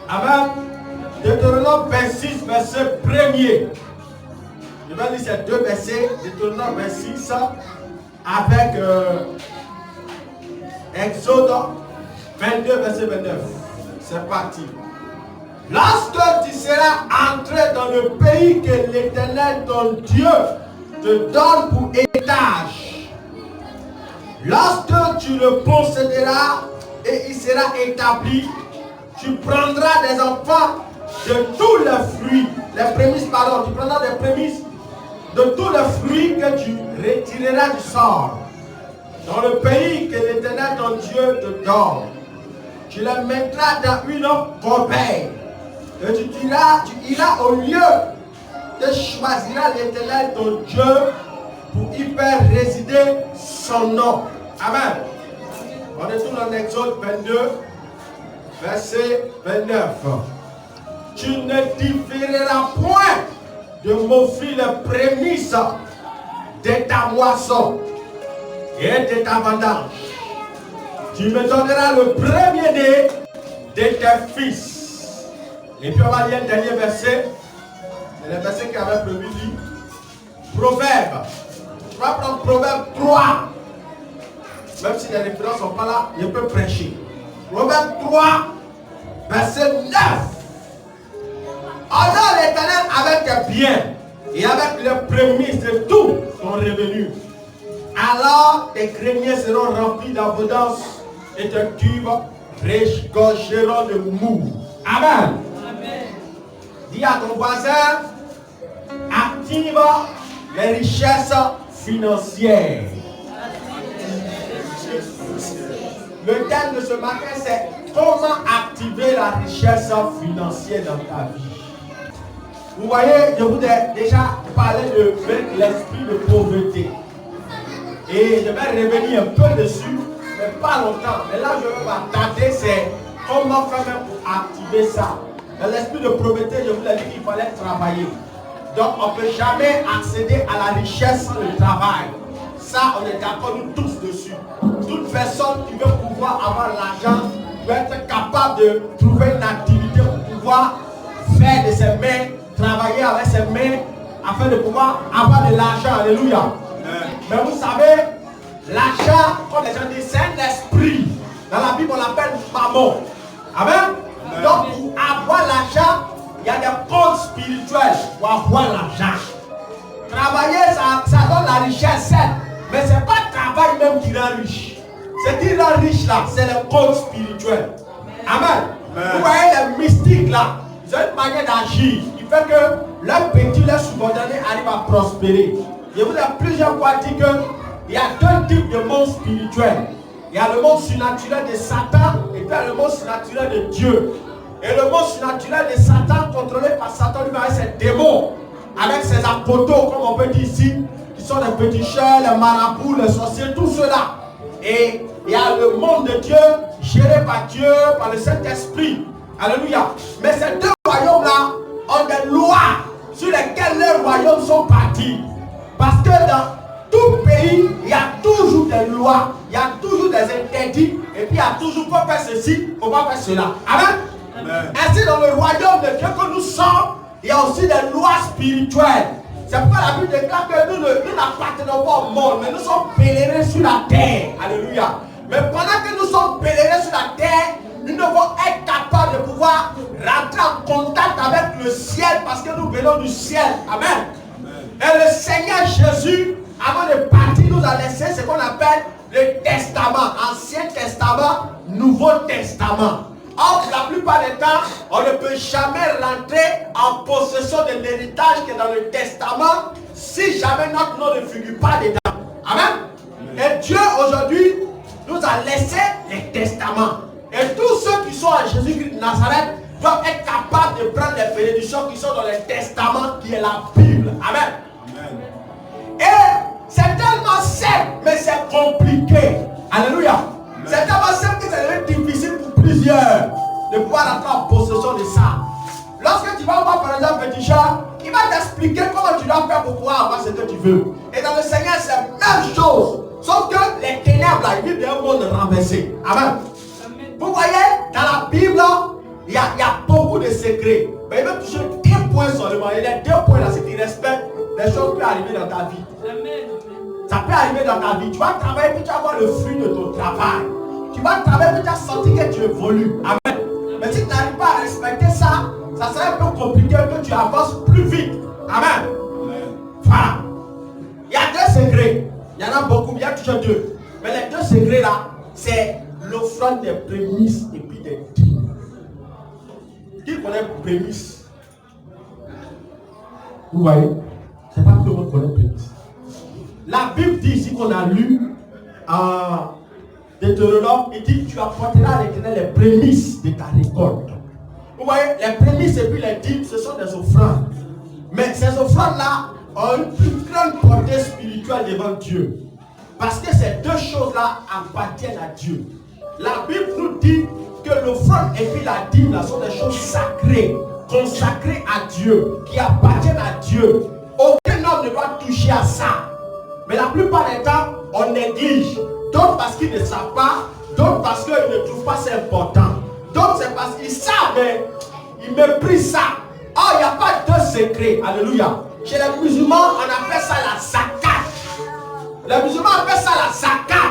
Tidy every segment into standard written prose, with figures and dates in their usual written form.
Amen. Deutéronome 26, verset 1er. Je vais lire ces deux versets, Deutéronome 26 avec Exode 22, verset 29. C'est parti. Lorsque tu seras entré dans le pays que l'Éternel, ton Dieu, te donne pour héritage, lorsque tu le posséderas et il sera établi, tu prendras des enfants de tous les fruits, les prémices, pardon, tu prendras des prémices de tous les fruits que tu retireras du sort, dans le pays que l'Éternel, ton Dieu, te donne. Tu les mettras dans une corbeille. Et tu iras au lieu que choisiras l'Éternel, ton Dieu, pour y faire résider son nom. Amen. On est tout dans Exode 22, verset 29. Tu ne différeras point de m'offrir les prémices de ta moisson et de ta vendange. Tu me donneras le premier-né de tes fils. Et puis on va lire le dernier verset. C'est le verset qui avait prévu dit. Proverbe. Tu vas prendre Proverbe 3. Même si les références ne sont pas là, je peux prêcher. Proverbe 3, verset 9. Honore l'Éternel avec tes biens et avec les prémices de tout ton revenu. Alors tes greniers seront remplis d'abondance et tes tubes regorgeront de mou. Amen. Dis à ton voisin, active les richesses financières. Le thème de ce matin, c'est comment activer la richesse financière dans ta vie. Vous voyez, je vous ai déjà parlé de l'esprit de pauvreté. Et je vais revenir un peu dessus, mais pas longtemps. Mais là, je vais m'attarder, c'est comment faire même pour activer ça. Dans l'esprit de pauvreté, je vous ai dit qu'il fallait travailler. Donc, on ne peut jamais accéder à la richesse sans le travail. Ça, on est d'accord, nous tous dessus. Toute personne qui veut pouvoir avoir l'argent doit être capable de trouver une activité pour pouvoir faire de ses mains, travailler avec ses mains, afin de pouvoir avoir de l'argent. Alléluia. Mais vous savez, l'argent, comme les gens disent, c'est un esprit. Dans la Bible, on l'appelle mammon. Amen. Donc, pour avoir l'argent, il y a des comptes spirituels pour avoir l'argent. Travailler, ça donne la richesse, certes, mais ce n'est pas le travail même qui rend riche. Ce qui rend riche là, c'est le compte spirituel. Amen. Vous voyez les mystiques là, ils ont une manière d'agir qui fait que leurs petits, leurs subordonnés arrivent à prospérer. Je vous ai plusieurs fois dit qu'il y a deux types de mondes spirituels. Il y a le monde surnaturel de Satan et puis il y a le monde surnaturel de Dieu. Et le monde surnaturel de Satan, contrôlé par Satan, lui avec ses démons, avec ses apotos, comme on peut dire ici, qui sont les petits chers, les marabouts, les sorciers, tout cela. Et il y a le monde de Dieu, géré par Dieu, par le Saint-Esprit. Alléluia. Mais ces deux royaumes-là ont des lois sur lesquelles les royaumes sont partis. Parce que dans tout pays, il y a toujours des lois, il y a toujours des interdits, et puis il y a toujours, faut faire ceci, il ne faut pas faire cela. Amen. Ainsi, dans le royaume de Dieu que nous sommes, il y a aussi des lois spirituelles. C'est pourquoi la Bible déclare que nous n'appartenons pas au monde, mais nous sommes pèlerins sur la terre. Alléluia. Mais pendant que nous sommes pèlerins sur la terre, nous devons être capables de pouvoir rentrer en contact avec le ciel parce que nous venons du ciel. Amen. Et le Seigneur Jésus, avant de partir, nous a laissé ce qu'on appelle le testament. Ancien Testament, Nouveau Testament. Or, la plupart des temps, on ne peut jamais rentrer en possession de l'héritage qui est dans le testament si jamais notre nom ne figure pas dedans. Amen. Et Dieu aujourd'hui nous a laissé les testaments. Et tous ceux qui sont en Jésus-Christ de Nazareth doivent être capables de prendre les bénédictions qui sont dans le testament qui est la Bible. Amen. Et c'est tellement simple, mais c'est compliqué. Alléluia. C'est tellement simple que c'est difficile pour plusieurs de pouvoir entrer en possession de ça. Lorsque tu vas voir par exemple Petit Chat, il va t'expliquer comment tu dois faire pour pouvoir avoir ce que tu veux. Et dans le Seigneur, c'est la même chose. Sauf que les ténèbres, là, ils vivent dans un monde renversé. Amen. Vous voyez, dans la Bible, Il y a beaucoup de secrets. Mais il veut toucher un point seulement. Il y a 2 points là, c'est qu'il respecte. Les choses peuvent arriver dans ta vie. Amen. Ça peut arriver dans ta vie. Tu vas travailler, puis tu vas avoir le fruit de ton travail. Tu vas travailler, puis tu vas sentir que tu évolues. Amen. Mais si tu n'arrives pas à respecter ça, ça serait un peu compliqué que tu avances plus vite. Amen. Voilà. Il y a 2 secrets. Il y en a beaucoup, il y a toujours 2. Mais les 2 secrets là, c'est l'offrande des prémices et puis des dîmes. Qui connaît prémices? Vous voyez? C'est pas tout le monde connaît prémices. La Bible dit ici qu'on a lu Deutéronome, il dit tu apporteras à l'Éternel les prémices de ta récolte. Vous voyez, les prémices et puis les dîmes, ce sont des offrandes. Mais ces offrandes-là ont une plus grande portée spirituelle devant Dieu. Parce que ces 2 choses-là appartiennent à Dieu. La Bible nous dit que l'offrande et puis la dîme là sont des choses sacrées, consacrées à Dieu, qui appartiennent à Dieu. Aucun homme ne doit toucher à ça. Mais la plupart des temps, on néglige. D'autres parce qu'ils ne savent pas, d'autres parce qu'ils ne trouvent pas ça important. D'autres c'est parce qu'ils savent, mais ils méprisent ça. Oh, il n'y a pas de secret. Alléluia. Chez les musulmans, on appelle ça la zakat. Les musulmans appellent ça la zakat.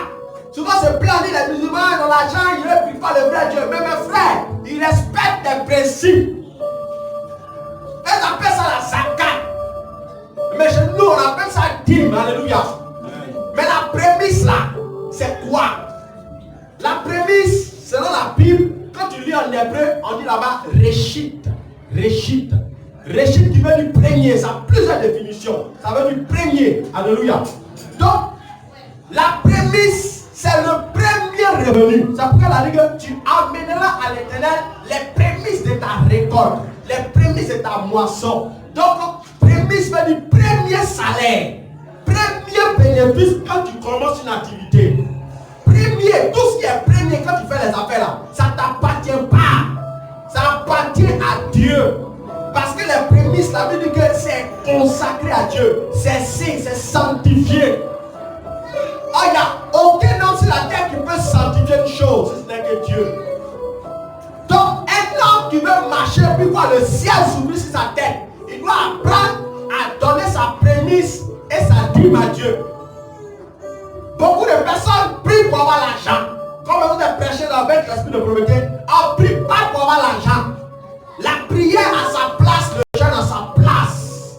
Souvent c'est blâmé, les musulmans dans l'argent, ils ne prient pas le vrai Dieu. Mais mes frères, ils respectent les principes. Ils appellent ça la zakat. Mais chez nous, on appelle ça dîme. Alléluia. Mais la prémisse là, c'est quoi? La prémisse, selon la Bible, quand tu lis en hébreu, on dit là-bas Réchit. Réchit. Réchit qui veut dire premier. Ça a plusieurs définitions. Ça veut dire premier. Alléluia. Donc, la prémisse, c'est le premier revenu. C'est pourquoi la dit que tu amèneras à l'Éternel les prémices de ta récolte, les prémices de ta moisson. Donc, prémisse veut dire premier salaire, premier bénéfice quand tu commences une activité. Premier, tout ce qui est premier quand tu fais les affaires là, ça ne t'appartient pas. Ça appartient à Dieu. Parce que les prémices, la Bible dit que c'est consacré à Dieu. C'est saint, c'est sanctifié. Oh, il n'y a aucun homme sur la terre qui peut sanctifier une chose, si ce n'est que Dieu. Donc, un homme qui veut marcher puis voir le ciel s'ouvrir sur sa tête, il doit apprendre à donner sa prémisse et sa dîme à Dieu. Beaucoup de personnes prient pour avoir l'argent. Comme vous êtes prêché avec l'esprit de Prométhée, on prie pas pour avoir l'argent. La prière à sa place, le jeûne à sa place.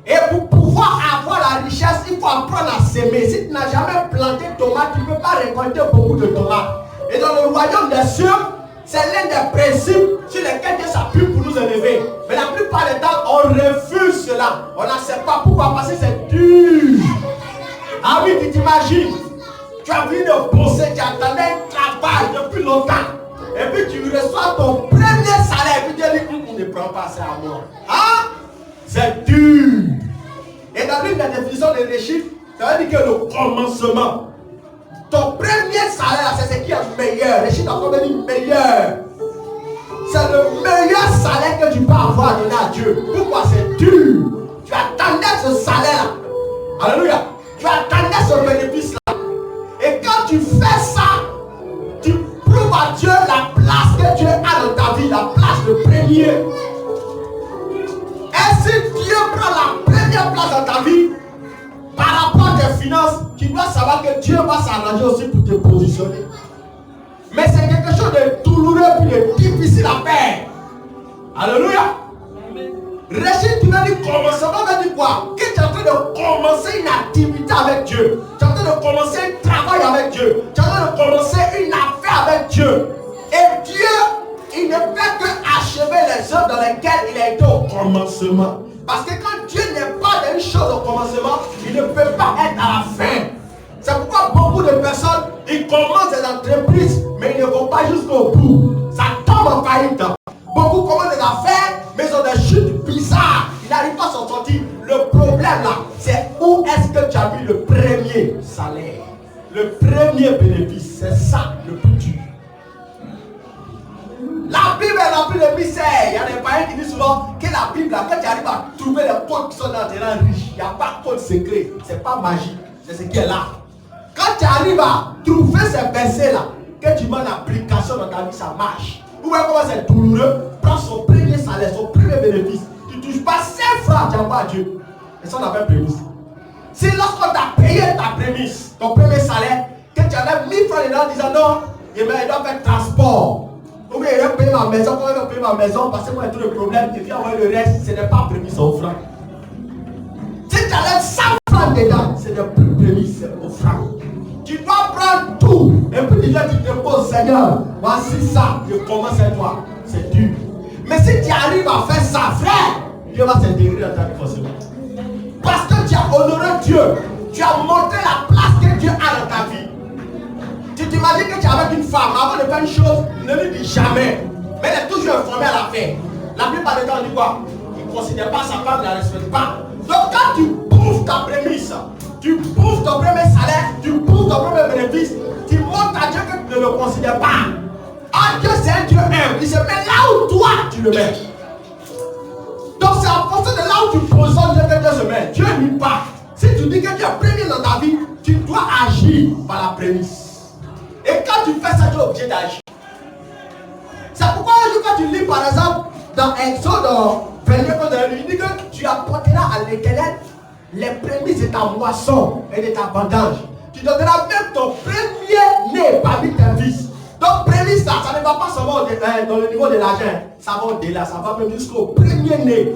Et pour pouvoir avoir la richesse, il faut apprendre à s'aimer. Si tu n'as jamais planté de tomates, tu ne peux pas récolter beaucoup de tomates. Et dans le royaume des cieux, c'est l'un des principes sur lesquels Dieu s'appuie pour nous élever. Mais la plupart des temps, on refuse cela. On n'accepte pas. Pourquoi? Parce que c'est dur. Ah oui, tu t'imagines. Tu as vu de bosser, tu attendais un travail depuis longtemps. Et puis tu reçois ton premier salaire. Et puis Dieu dit, on ne prend pas ça à moi. Hein? C'est dur. Et dans l'une des définitions de Réchit, ça veut dire que le commencement, ton premier salaire, c'est ce qui est meilleur. Réchit a fait dire meilleur. C'est le meilleur salaire que tu peux avoir donné à Dieu. Pourquoi? C'est dur. Tu attendais ce salaire. Alléluia. Tu attendais ce bénéfice-là. Et quand tu fais ça, tu prouves à Dieu la place que Dieu a dans ta vie, la place de premier. Et si Dieu prend la première place dans ta vie, par rapport à tes finances, tu dois savoir que Dieu va s'arranger aussi pour te positionner. Mais c'est quelque chose de douloureux et de difficile à faire. Alléluia. Réchit, tu veux dire commencement, veut dire quoi? Que tu es en train de commencer une activité avec Dieu. Tu es en train de commencer un travail avec Dieu. Tu es en train de commencer une affaire avec Dieu. Et Dieu, il ne fait que achever les œuvres dans lesquelles il a été au commencement. Parce que quand Dieu n'est pas dans une chose au commencement, il ne peut pas être à la fin. C'est pourquoi beaucoup de personnes, ils commencent des entreprises, mais ils ne vont pas jusqu'au bout. Ça tombe en faillite. Beaucoup commencent des affaires, mais ils ont des chutes bizarres. Ils n'arrivent pas à s'en sortir. Le problème là, c'est où est-ce que tu as mis le premier salaire, le premier bénéfice. C'est ça le plus dur. La Bible est remplie de mystères. Il y a des païens qui disent souvent que la Bible, là, quand tu arrives à trouver les codes qui sont dans tes rangs riches, il n'y a pas de code secret. Ce n'est pas magique. C'est ce qui est là. Quand tu arrives à trouver ces versets là, que tu mets en application dans ta vie, ça marche. Vous voyez comment c'est douloureux? Prends son premier salaire, son premier bénéfice. Tu ne touches pas 5 francs, tu envoies à Dieu. Et ça on appelle prémisse. Si lorsqu'on t'a payé ta prémisse, ton premier salaire, que tu enlèves 1000 francs dedans en disant non, il doit faire transport. Ou bien il va payer ma maison, quand il va payer ma maison, parce que moi j'ai tout le problème, et puis envoyer le reste, ce n'est pas prémisse, c'est offrande. Si tu enlèves 100 francs dedans, ce n'est plus prémisse, c'est offrande. Tu dois prendre tout. Et puis déjà tu te poses, Seigneur, voici ça, je commence à toi. C'est dur. Mais si tu arrives à faire ça, frère, Dieu va s'intégrer dans ta vie forcément. Parce que tu as honoré Dieu. Tu as montré la place que Dieu a dans ta vie. Tu t'imagines que tu es avec une femme, avant de faire une chose, ne lui dis jamais. Mais elle est toujours informée à la fin. La plupart des temps, on dit quoi? Il ne considère pas sa femme, il ne la respecte pas. Donc quand tu bouffes ta prémisse, tu bouffes ton premier salaire, tu bouffes ton premier bénéfice, tu montres à Dieu que tu ne le considères pas. Ah, Dieu c'est un Dieu humble. Il se met là où toi tu le mets. Donc c'est en fonction de là où tu positionnes Dieu que Dieu se met. Dieu nuit pas. Si tu dis que Dieu est premier dans ta vie, tu dois agir par la prémisse. Et quand tu fais ça, tu es obligé d'agir. C'est pourquoi quand tu lis par exemple dans Exode 22, il dit que tu apporteras à l'Éternel les prémices de ta moisson et de ta vendange. Tu donneras même ton premier né parmi tes fils. Donc prémisse là, ça ne va pas seulement dans le niveau de l'argent, ça va au-delà, ça va même jusqu'au premier né.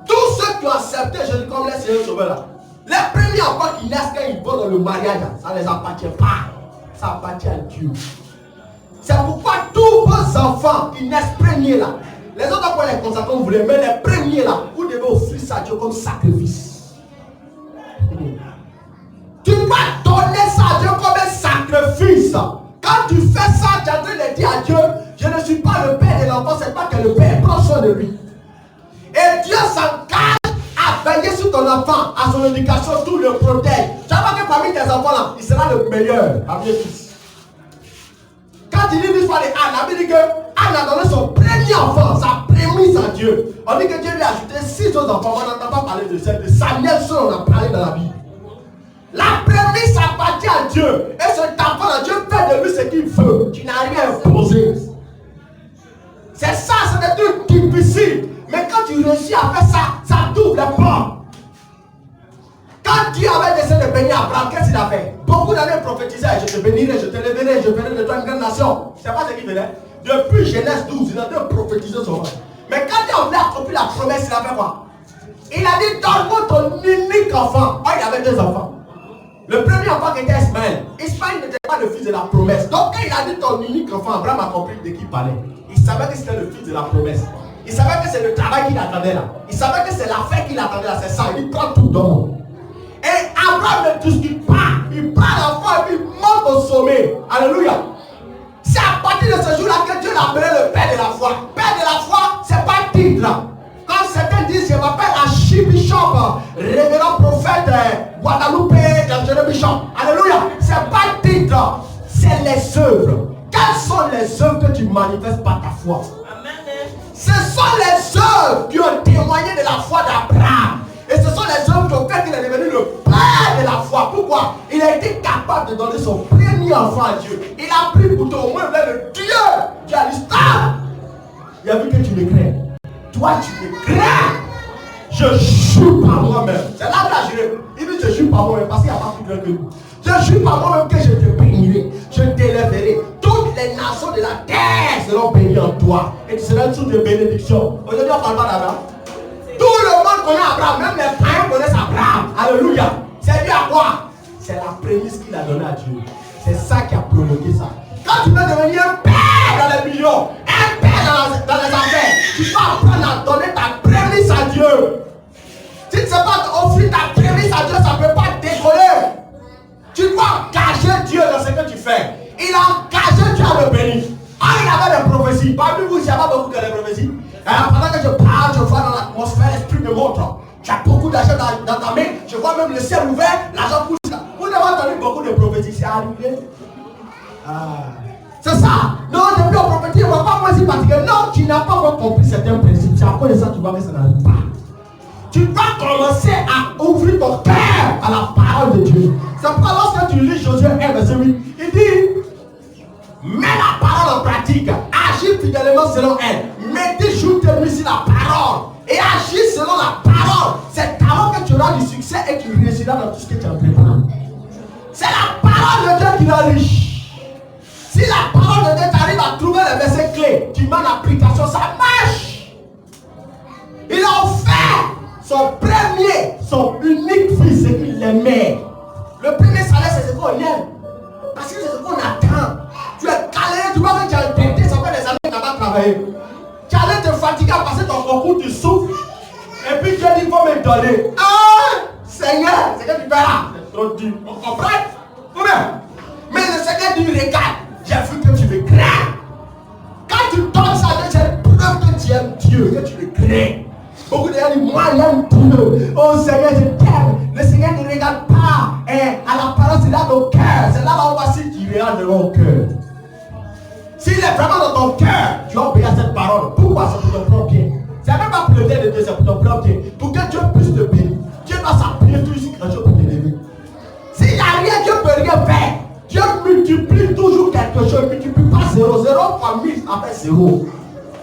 Tous ceux qui ont accepté Jésus comme les Seigneur Sauveur là, les premiers enfants qui naissent quand ils vont dans le mariage, ça ne les appartient pas. Ça appartient à Dieu. C'est pourquoi tous vos enfants qui naissent premiers là, les autres après les consacrer comme vous voulez, mais les premiers là, vous devez offrir ça à Dieu comme sacrifice. Tu dois donner ça à Dieu comme un sacrifice. Quand tu fais ça, tu es en train de dire à Dieu, je ne suis pas le père de l'enfant, c'est pas que le père prend soin de lui. Et Dieu s'engage à veiller sur ton enfant, à son éducation, tout le protège. Tu vois que parmi tes enfants là, il sera le meilleur parmi les fils. Quand il lit l'histoire de Anne, la Bible dit que Anne a donné son premier enfant, sa prémisse à Dieu. On dit que Dieu lui a ajouté 6 autres enfants. On n'entend pas parler de celle de Samuel, seul on a parlé dans la Bible. La prémisse appartient à Dieu. Et cet enfant là, Dieu fait de lui ce qu'il veut. Tu n'as rien imposé. C'est ça, c'est des trucs difficiles. Mais quand tu réussis à faire ça, ça t'ouvre les portes. Quand Dieu avait décidé de bénir Abraham, qu'est-ce qu'il a fait? Beaucoup d'années prophétisaient, je te bénirai, je te lèverai, je ferai de toi une grande nation. C'est pas ce qu'il faisait. Depuis Genèse 12, il a dû prophétiser son roi. Mais quand Dieu a voulu accomplir la promesse, il a fait quoi? Il a dit, donne-moi ton unique enfant. Oh, il avait 2 enfants. Le premier enfant qui était Ismaël. Ismaël n'était pas le fils de la promesse. Donc quand il a dit ton unique enfant, Abraham a compris de qui il parlait. Il savait que c'était le fils de la promesse. Il savait que c'est le travail qu'il attendait là. Il savait que c'est l'affaire qu'il attendait là. C'est ça. Il prend tout dans le. Et Abraham ne discute pas. Il prend l'enfant et puis il monte au sommet. Alléluia. C'est à partir de ce jour-là que Dieu l'a appelé le père de la foi. Père de la foi, c'est pas un titre. Quand certains disent, je m'appelle Archibishop, révérend prophète Guadalupe, dangereux bishop. Alléluia. C'est pas un titre. C'est les œuvres. Quelles sont les œuvres que tu manifestes par ta foi? Ce sont les œuvres qui ont témoigné de la foi d'Abraham. Et ce sont les œuvres qui ont fait qu'il est devenu le père de la foi. Pourquoi? Il a été capable de donner son premier enfant à Dieu. Il a pris pour toi au moins le Dieu. Dieu a dit stop. Il a vu que tu le crains. Toi tu le crains. Je jure par moi-même. C'est là où il a juré. Il dit je jure par moi-même parce qu'il n'y a pas plus grand que nous. Je jure par moi-même que je te bénirai. Je t'élèverai. Toutes les nations de la terre seront bénies en toi. Et tu seras une source de bénédiction. Aujourd'hui on ne parle pas d'Abraham. Tout le monde connaît Abraham, même les païens connaissent Abraham. Alléluia. C'est dû à quoi? C'est la prémisse qu'il a donnée à Dieu. C'est ça qui a provoqué ça. Quand tu veux devenir un père dans les millions, un père dans les affaires, tu dois apprendre à donner ta prémisse à Dieu. Si tu ne sais pas offrir ta prémisse à Dieu, ça ne peut pas décoller. Tu dois engager Dieu dans ce que tu fais. Il a engagé Dieu à le bénir. Ah, il avait des prophéties. Parmi vous, il n'y a pas beaucoup de prophéties. Pendant que je parle, je vois dans l'atmosphère, l'esprit me montre. Tu as beaucoup d'argent dans ta main. Je vois même le ciel ouvert, l'argent pousse. Vous n'avez entendu beaucoup de prophéties. C'est arrivé. C'est ça. Non, depuis on prophétise, on ne va pas moi si fatigué. Non, tu n'as pas encore compris certains principes. C'est à cause de ça que tu vois que ça n'arrive pas. Tu dois commencer à ouvrir ton cœur à la parole de Dieu. C'est pourquoi lorsque tu lis Josué 1, verset 8, il dit, mets la parole parole en pratique. Agis fidèlement selon elle. Mettez jour et nuit sur la parole. Et agis selon la parole. C'est alors que tu auras du succès et tu réussiras dans tout ce que tu entreprends. C'est la parole de Dieu qui l'enrichit. Si la parole de Dieu t'arrive à trouver les versets clés, tu mets en application, ça marche. Il a offert son premier, son unique fils, c'est qu'il l'aimait. Le premier salaire, c'est ce qu'on aime. Parce que c'est ce qu'on attend. Tu es calé, tu vois que tu as tenté, ça fait des années que tu n'as pas travaillé. Tu allais te fatiguer à passer ton concours, tu souffres. Et puis Dieu dit, il faut me donner. Ah, Seigneur, c'est que tu fais là. C'est trop dur. On comprend? Mais le Seigneur dit, regarde, j'ai vu que tu me crains. Quand tu donnes ça, c'est une preuve que tu aimes Dieu, que tu le crains. Beaucoup de gens disent, moi j'aime Dieu. Oh Seigneur, je t'aime. Le Seigneur ne regarde pas à la parole, c'est là ton cœur. C'est là où on va se tirer de mon cœur. S'il est vraiment dans ton cœur, tu vas obéir à cette parole. Pourquoi? C'est pour ton propre bien. C'est même pas pour le bien de Dieu, c'est pour ton propre bien. Pour que Dieu puisse te bénir. Dieu va s'appuyer toujours sur quelque chose pour t'élever. S'il n'y a rien, Dieu ne peut rien faire. Dieu multiplie toujours quelque chose. Il ne multiplie pas 0. 0 fois 1000, ça fait 0.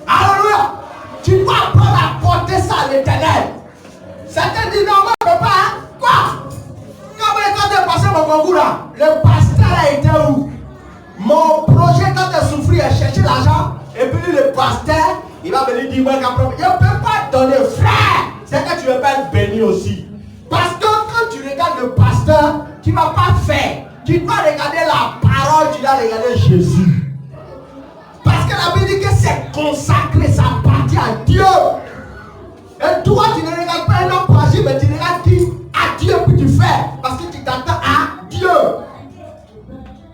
Alléluia. Tu dois apprendre à porter ça à l'éternel. Certains disent non, moi je ne peux pas. Hein? Quoi? Quand j'ai passé mon concours là, le pasteur a été où? Mon projet, quand j'ai souffert, j'ai cherché l'argent. Et puis le pasteur, il va venir dire, moi, je ne peux pas donner, frère. C'est que tu ne veux pas être béni aussi. Parce que quand tu regardes le pasteur, tu ne vas pas faire. Tu dois regarder la parole, tu dois regarder Jésus. Parce que la Bible dit que c'est consacré, ça appartient à Dieu. Et toi, tu ne regardes pas un homme pour agir, mais tu regardes qui? À Dieu que tu fais. Parce que tu t'attends à Dieu.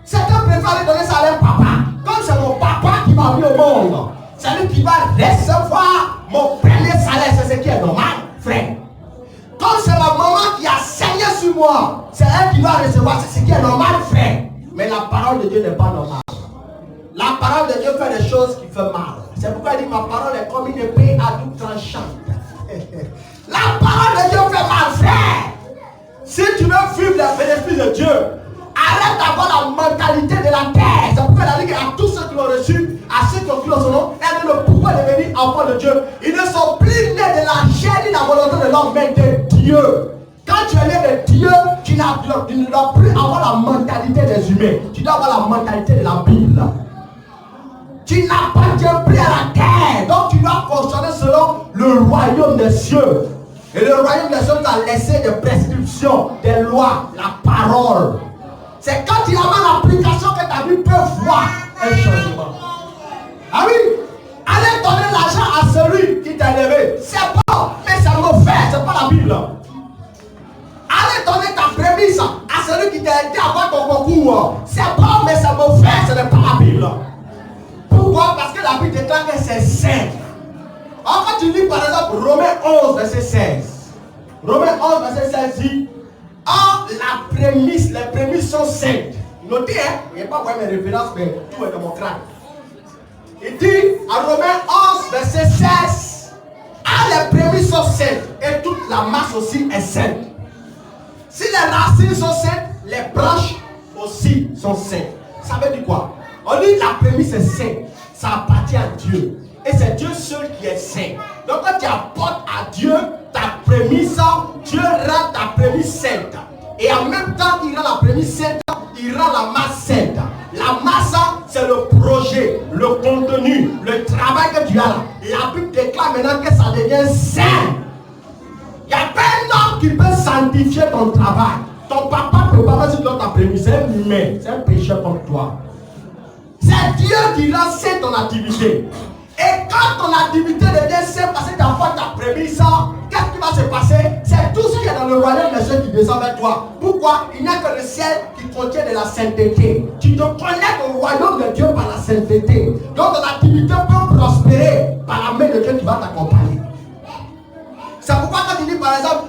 Certains préfèrent donner ça à leur papa. Comme c'est mon papa qui m'a mis au monde, c'est lui qui va recevoir mon premier salaire. C'est ce qui est normal, frère. Comme c'est ma maman qui a saigné sur moi, c'est elle qui va recevoir. C'est ce qui est normal, frère. Mais la parole de Dieu n'est pas normale. La parole de Dieu fait des choses qui font mal. C'est pourquoi il dit ma parole est comme une épée à double tranchant. La parole de Dieu fait mal, frère. Si tu veux vivre les bénéfices de Dieu, arrête d'avoir la mentalité de la terre. C'est pourquoi il a dit à tous ceux qui l'ont reçu, à ceux qui ont cru dans son nom, et le pouvoir de devenir enfants de Dieu. Ils ne sont plus nés de la chair ni de la volonté de l'homme, mais de Dieu. Quand tu es né de Dieu, tu ne dois plus avoir la mentalité des humains. Tu dois avoir la mentalité de la Bible. Tu n'appartiens plus à la terre. Donc tu dois fonctionner selon le royaume des cieux. Et le royaume des cieux t'a laissé des prescriptions, des lois, la parole. C'est quand tu as en application que ta vie peut voir un changement. Ah oui, allez donner l'argent à celui qui t'a élevé. C'est bon, mais ça me fait, c'est pas la Bible. Allez donner ta prémisse à celui qui t'a aidé à avoir ton concours. C'est bon, mais ça me fait, ce n'est pas la Bible. Pourquoi? Parce que la Bible déclare que c'est saint. Alors quand tu lis par exemple Romains 11, verset 16. Romains 11, verset 16 dit, or la prémisse, les prémices sont saintes. Notez, hein, il n'y a pas voir mes références, mais tout est dans mon crâne. Il dit à Romains 11, verset 16, ah, les prémices sont saintes et toute la masse aussi est sainte. Si les racines sont saintes, les branches aussi sont saintes. Ça veut dire quoi? On dit la prémisse est sainte, ça appartient à Dieu. Et c'est Dieu seul qui est saint. Donc quand tu apportes à Dieu ta prémisse, Dieu rend ta prémisse sainte. Et en même temps qu'il rend la prémisse sainte, il rend la masse sainte. La masse, c'est le projet, le contenu, le travail que tu as là. La Bible déclare maintenant que ça devient saint. Il n'y a pas un homme qui peut sanctifier ton travail. Ton papa ne peut pas si tu donnes ta prémisse, c'est un humain, c'est un pécheur comme toi. C'est Dieu qui rend saint ton activité. Et quand ton activité devient sainte parce que tu as fait ta prémisse, qu'est-ce qui va se passer? C'est tout ce qui est dans le royaume des cieux qui descend vers toi. Pourquoi? Il n'y a que le ciel qui contient de la sainteté. Tu te connectes au royaume de Dieu par la sainteté. Donc ton activité peut prospérer par la main de Dieu qui va t'accompagner. C'est pourquoi quand tu dis par exemple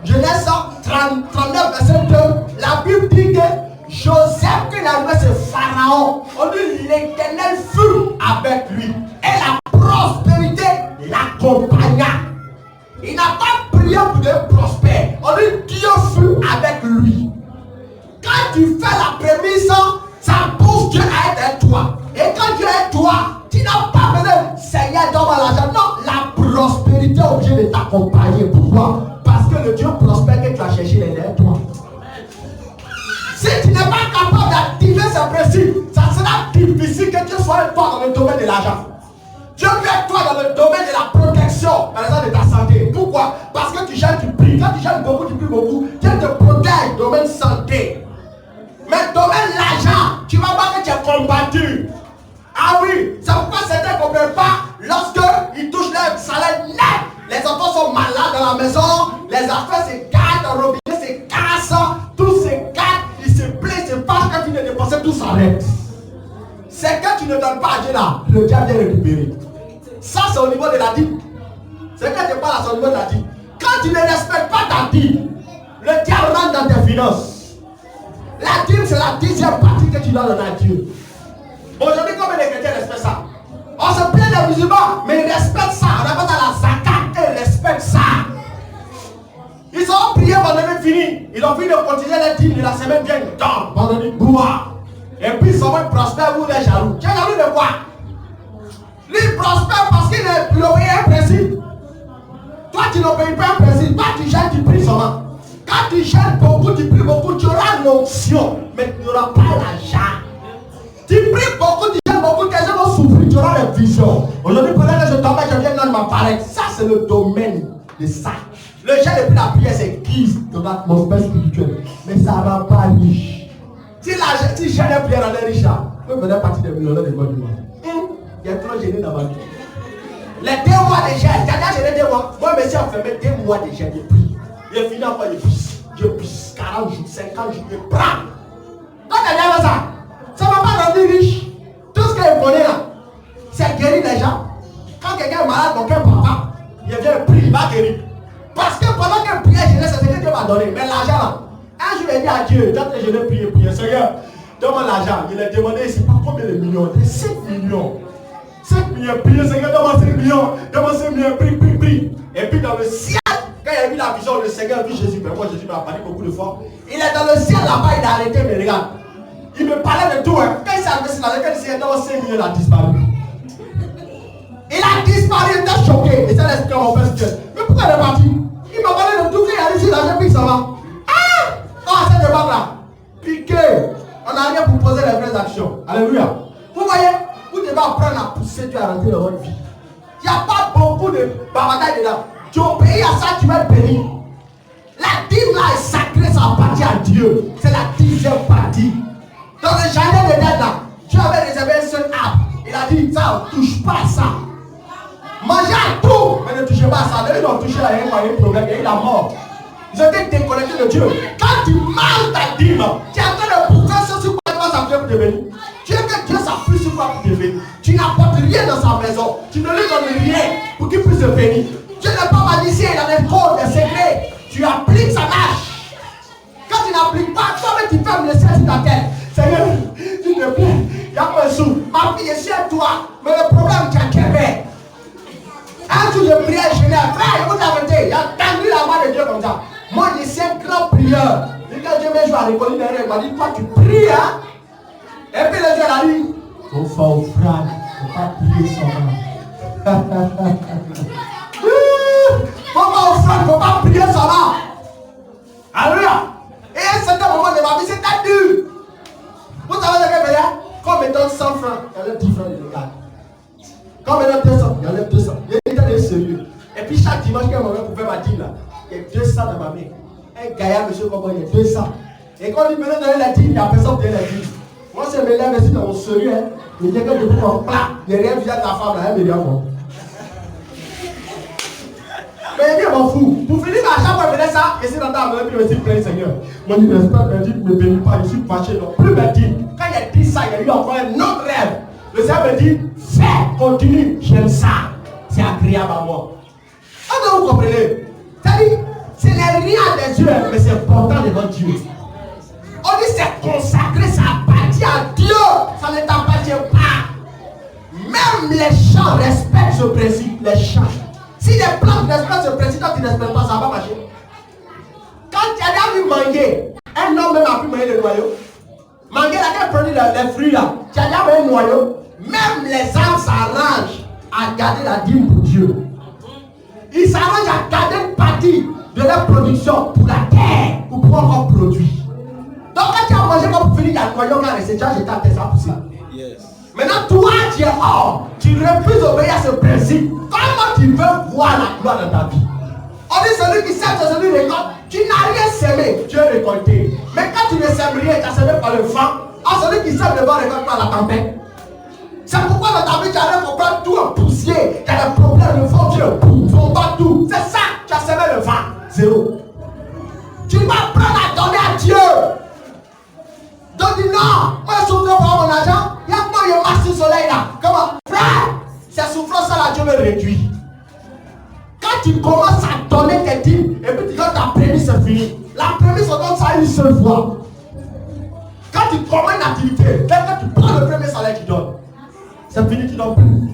Genèse 39 verset 2, la Bible dit que Joseph, qui a joué ce pharaon, on dit l'Éternel fut avec lui. Et la prospérité l'accompagna. Il n'a pas prié pour être prospère. On dit Dieu fut avec lui. Quand tu fais la prémisse, ça pousse Dieu à être avec toi. Et quand Dieu est toi, tu n'as pas besoin, Seigneur, donne-moi l'argent. Non, la prospérité est obligée de t'accompagner. Pourquoi? Parce que le Dieu prospère que tu as cherché, il est toi. Si tu n'es pas capable d'activer ce principe, ça sera difficile que tu sois toi dans le domaine de l'argent. Dieu veut toi dans le domaine de la protection, par exemple de ta santé. Pourquoi? Parce que tu gères, tu pries. Quand tu gères beaucoup, tu pries beaucoup. Dieu te protège, domaine santé. Mais domaine l'argent, tu vas voir que tu es combattu. Ah oui, c'est pourquoi certains ne comprennent pas lorsqu'ils touchent leur salaire net. Les enfants sont malades dans la maison, les affaires se gâtent, le robinet se casse, tout se gâte, ils se plaignent, se fâchent quand ils ne dépensent, tout s'arrête. C'est que tu ne donnes pas à Dieu là, le diable vient récupérer. Ça c'est au niveau de la dîme. C'est que tu parles à son niveau de la dîme. Quand tu ne respectes pas ta dîme, le diable rentre dans tes finances. La dîme c'est la 10e partie que tu dois donner à Dieu. Aujourd'hui, combien de chrétiens respectent ça? On se plaint des musulmans, mais ils respectent ça. On appelle ça la zakat, ils respectent ça. Ils ont prié, vendredi fini. Ils ont fini de continuer les dîmes de la semaine bien temps. Vendredi, bois. Et puis ils sont même prospères, vous les jaloux. Tu es jaloux de quoi? Lui il prospère parce qu'il obéit un principe. Toi tu n'obéis pas un principe. Toi tu gères, tu pries seulement. Quand tu gères beaucoup, tu pries beaucoup, tu auras l'onction, mais tu n'auras pas l'argent. Tu pries beaucoup, tu gères beaucoup, tes gens vont souffrir, tu auras les visions. Aujourd'hui, pendant que je tombe, je viens dans m'apparaître. Ça, c'est le domaine de ça. Le gel depuis la prière, c'est guise ton atmosphère spirituelle. Mais ça ne rend pas riche. Si j'ai la prière, on est riche là. Je peux faire partie des millionnaires de mon monde. Il y a trop gêné dans ma vie. Les 2 mois de gel, tu as déjà gêné 2 mois. Moi, je me suis enfermé 2 mois de gel. Je prie. Je finis encore, je prie 40 jours, 50 jours, je prends. Quand tu as déjà fait ça, ça ne va pas rendre riche. Tout ce qu'il connaît là, c'est guérir les gens. Quand quelqu'un est malade, mon cœur papa, il vient prier, il va guérir. Parce que pendant qu'un prière, je c'est ce que Dieu m'a donné. Mais l'argent là, un jour il dit à Dieu, quand je l'ai prié, Seigneur, donne-moi l'argent. Il a demandé, c'est pas combien de millions, c'est 5 millions. 5 millions, priez, Seigneur, donne-moi 5 millions, donne-moi 5 millions, prie. Et puis dans le ciel, quand il a vu la vision, le Seigneur a vu Jésus, mais moi Jésus m'a parlé beaucoup de fois. Il est dans le ciel là-bas, il a arrêté, mais regarde. Il me parlait de tout. Hein. Quand il s'est arrivé sur la quand il s'est dans 5 millions, il a disparu. Il a disparu, il était choqué. Et c'est l'esprit mon père. Mais pourquoi il est parti? Il m'a parlé de tout. Quand il a dit, l'argent pique, ça va. Ah, cette débat là. Piqué. On n'a rien pour poser les vraies actions. Alléluia. Vous voyez, vous devez apprendre à pousser Dieu à rentrer dans votre vie. Il n'y a pas beaucoup de bavardage dedans. Tu obéis à ça, tu vas être béni. La dîme là est sacrée, ça appartient à Dieu. C'est la 10e partie. Dans le jardin de Dède là, Dieu avait réservé un seul arbre. Il a dit, ça, ne touche pas à ça. Mangez à tout, mais ne touchez pas à ça. Ils ont touché à un problème, il y a eu la mort. Ils ont été déconnectés de Dieu. Quand tu manges ta dîme, tu es en train de pousser ce sur quoi ça fait pour te bénir. Tu veux que Dieu s'appuie sur quoi pour te bénir. Tu n'apportes rien dans sa maison. Tu ne lui donnes rien pour qu'il puisse te bénir. Dieu n'est pas magicien, il a des codes, des secrets. Tu appliques, ça marche. Quand tu n'appliques pas, toi-même tu fermes le ciel sur ta tête. Seigneur, s'il te plaît, il n'y a pas un sou. Ma fille, je suis à toi. Mais le problème, tu as qu'aimé. Un jour, je priais, je n'ai frère, vous avez il a tendu la main de Dieu comme ça. Moi, je suis un grand prieur. Et quand Dieu m'a joué à l'école derrière, il m'a dit, toi, tu pries, hein. Et puis le Dieu a dit, il faut faire offrande, il ne faut pas prier sans main. Il faut pas offrande, il ne faut pas prier sans main. Alléluia. Et à un certain moment de ma vie, c'était dur. Vous savez ce que je veux dire? Quand on me donne 100 francs, il y a 10 francs de dégâts. Quand on me donne 200, il y a 200. Il y a sérieux. Et puis chaque dimanche, quand on me fait ma dîme là, il y a 200 dans ma main. Un gaillard, monsieur, comment il y a 200. Et quand il me donne la dîme, il n'y a personne qui donne la dîme. Moi, je me lève ici dans mon sérieux. Il dit que je peux en plat. Il n'y a rien vu à la femme là, elle me dit encore. Mais il m'en fout. Pour finir, à chaque fois que je faisais ça, et c'est dans ta main, puis je me suis plaint, Seigneur. Moi, je ne me bénis pas, je suis fâché. Donc, plus me dit, quand il a dit ça, il y a eu encore un autre rêve. Le Seigneur me dit, fais, continue, j'aime ça. C'est agréable à moi. Est-ce que vous comprenez? C'est-à-dire, ce n'est rien des yeux, mais c'est important devant Dieu. On dit c'est consacré, ça appartient à Dieu, ça ne t'appartient pas. Même les champs respectent ce principe, les champs. Si les plantes respectent ce principe, quand tu ne respectes pas, ça va marcher. Quand tu as déjà vu manguer, un homme même a pu manger le noyau. Manguer là, quand il produit les fruits là, tu as déjà vu un noyau. Même les âmes s'arrangent à garder la dîme pour Dieu. Ils s'arrangent à garder une partie de leur production pour la terre ou pour encore produire. Donc quand tu as mangé comme pour finir, il y a le noyau qui a resté, tu as jeté à tes ça pousser. Maintenant, toi, tu es hors. Tu refuses d'obéir à ce principe. Comment tu veux voir la gloire dans ta vie? On dit celui qui sème, c'est celui qui récolte. Tu n'as rien semé, tu es récolté. Mais quand tu ne sèmes rien, tu as semé par le vent. Celui qui sème le vent récolte par la tempête. C'est pourquoi dans ta vie, tu arrives à comprendre tout en poussier. Tu as des problèmes, le vent, tu le pousse, tu pas tout. C'est ça, tu as semé le vent. Zéro. Tu vas prendre à donner à Dieu. Donc dis non, moi je souffre pour mon argent. Il y a moi, je marche sur le soleil là. Comment? Frère, cette souffrance là, Dieu me réduit. Quand tu commences à donner tes dîmes, et puis tu donnes ta prémisse, c'est fini. La prémisse, on donne ça une seule fois. Quand tu commences une activité, quand tu prends le premier salaire que tu donnes, c'est fini, tu donnes plus.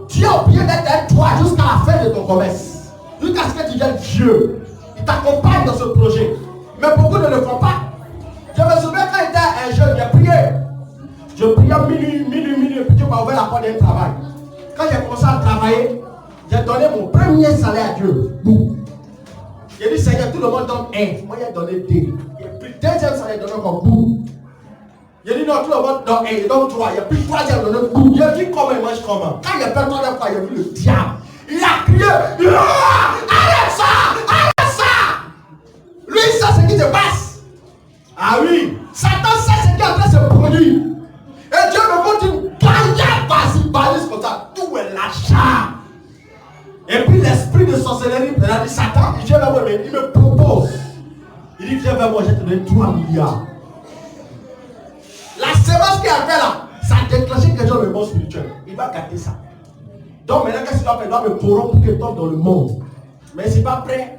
Dieu a oublié d'être toi jusqu'à la fin de ton commerce. Jusqu'à ce que tu viennes Dieu. Il t'accompagne dans ce projet. Mais beaucoup ne le font pas. Je me souviens quand j'étais un jeune, j'ai prié. Je priais minuit, et puis Dieu m'a ouvert la porte d'un travail. Quand j'ai commencé à travailler, j'ai donné mon premier salaire à Dieu. Boum. J'ai dit, Seigneur, tout le monde donne un. Moi, j'ai donné deux. J'ai pris le deuxième salaire, j'ai donné encore boum. J'ai dit, non, tout le monde donne un. Il donne trois. J'ai pris le troisième, j'ai donné boum. J'ai dit, comment il mange comment. Quand il a fait le troisième fois, j'ai vu le diable. Il a crié, arrête ça, arrête ça. Lui, il sait ce qui se passe. Ah oui, Satan sait ce qui est en train de se produire. Et Dieu me montre une gaillard balise comme ça. Tout est l'achat. Et puis l'esprit de sorcellerie, il a dit Satan, il vient vers moi, mais il me propose. Il dit viens vers moi, je te donne 3 milliards. La sémence qu'il a fait là, ça a déclenché quelque chose de bon spirituel. Il va gâter ça. Donc maintenant, qu'est-ce qu'il doit faire? Il doit me corrompre pour qu'il tombe dans le monde. Mais il n'est pas prêt.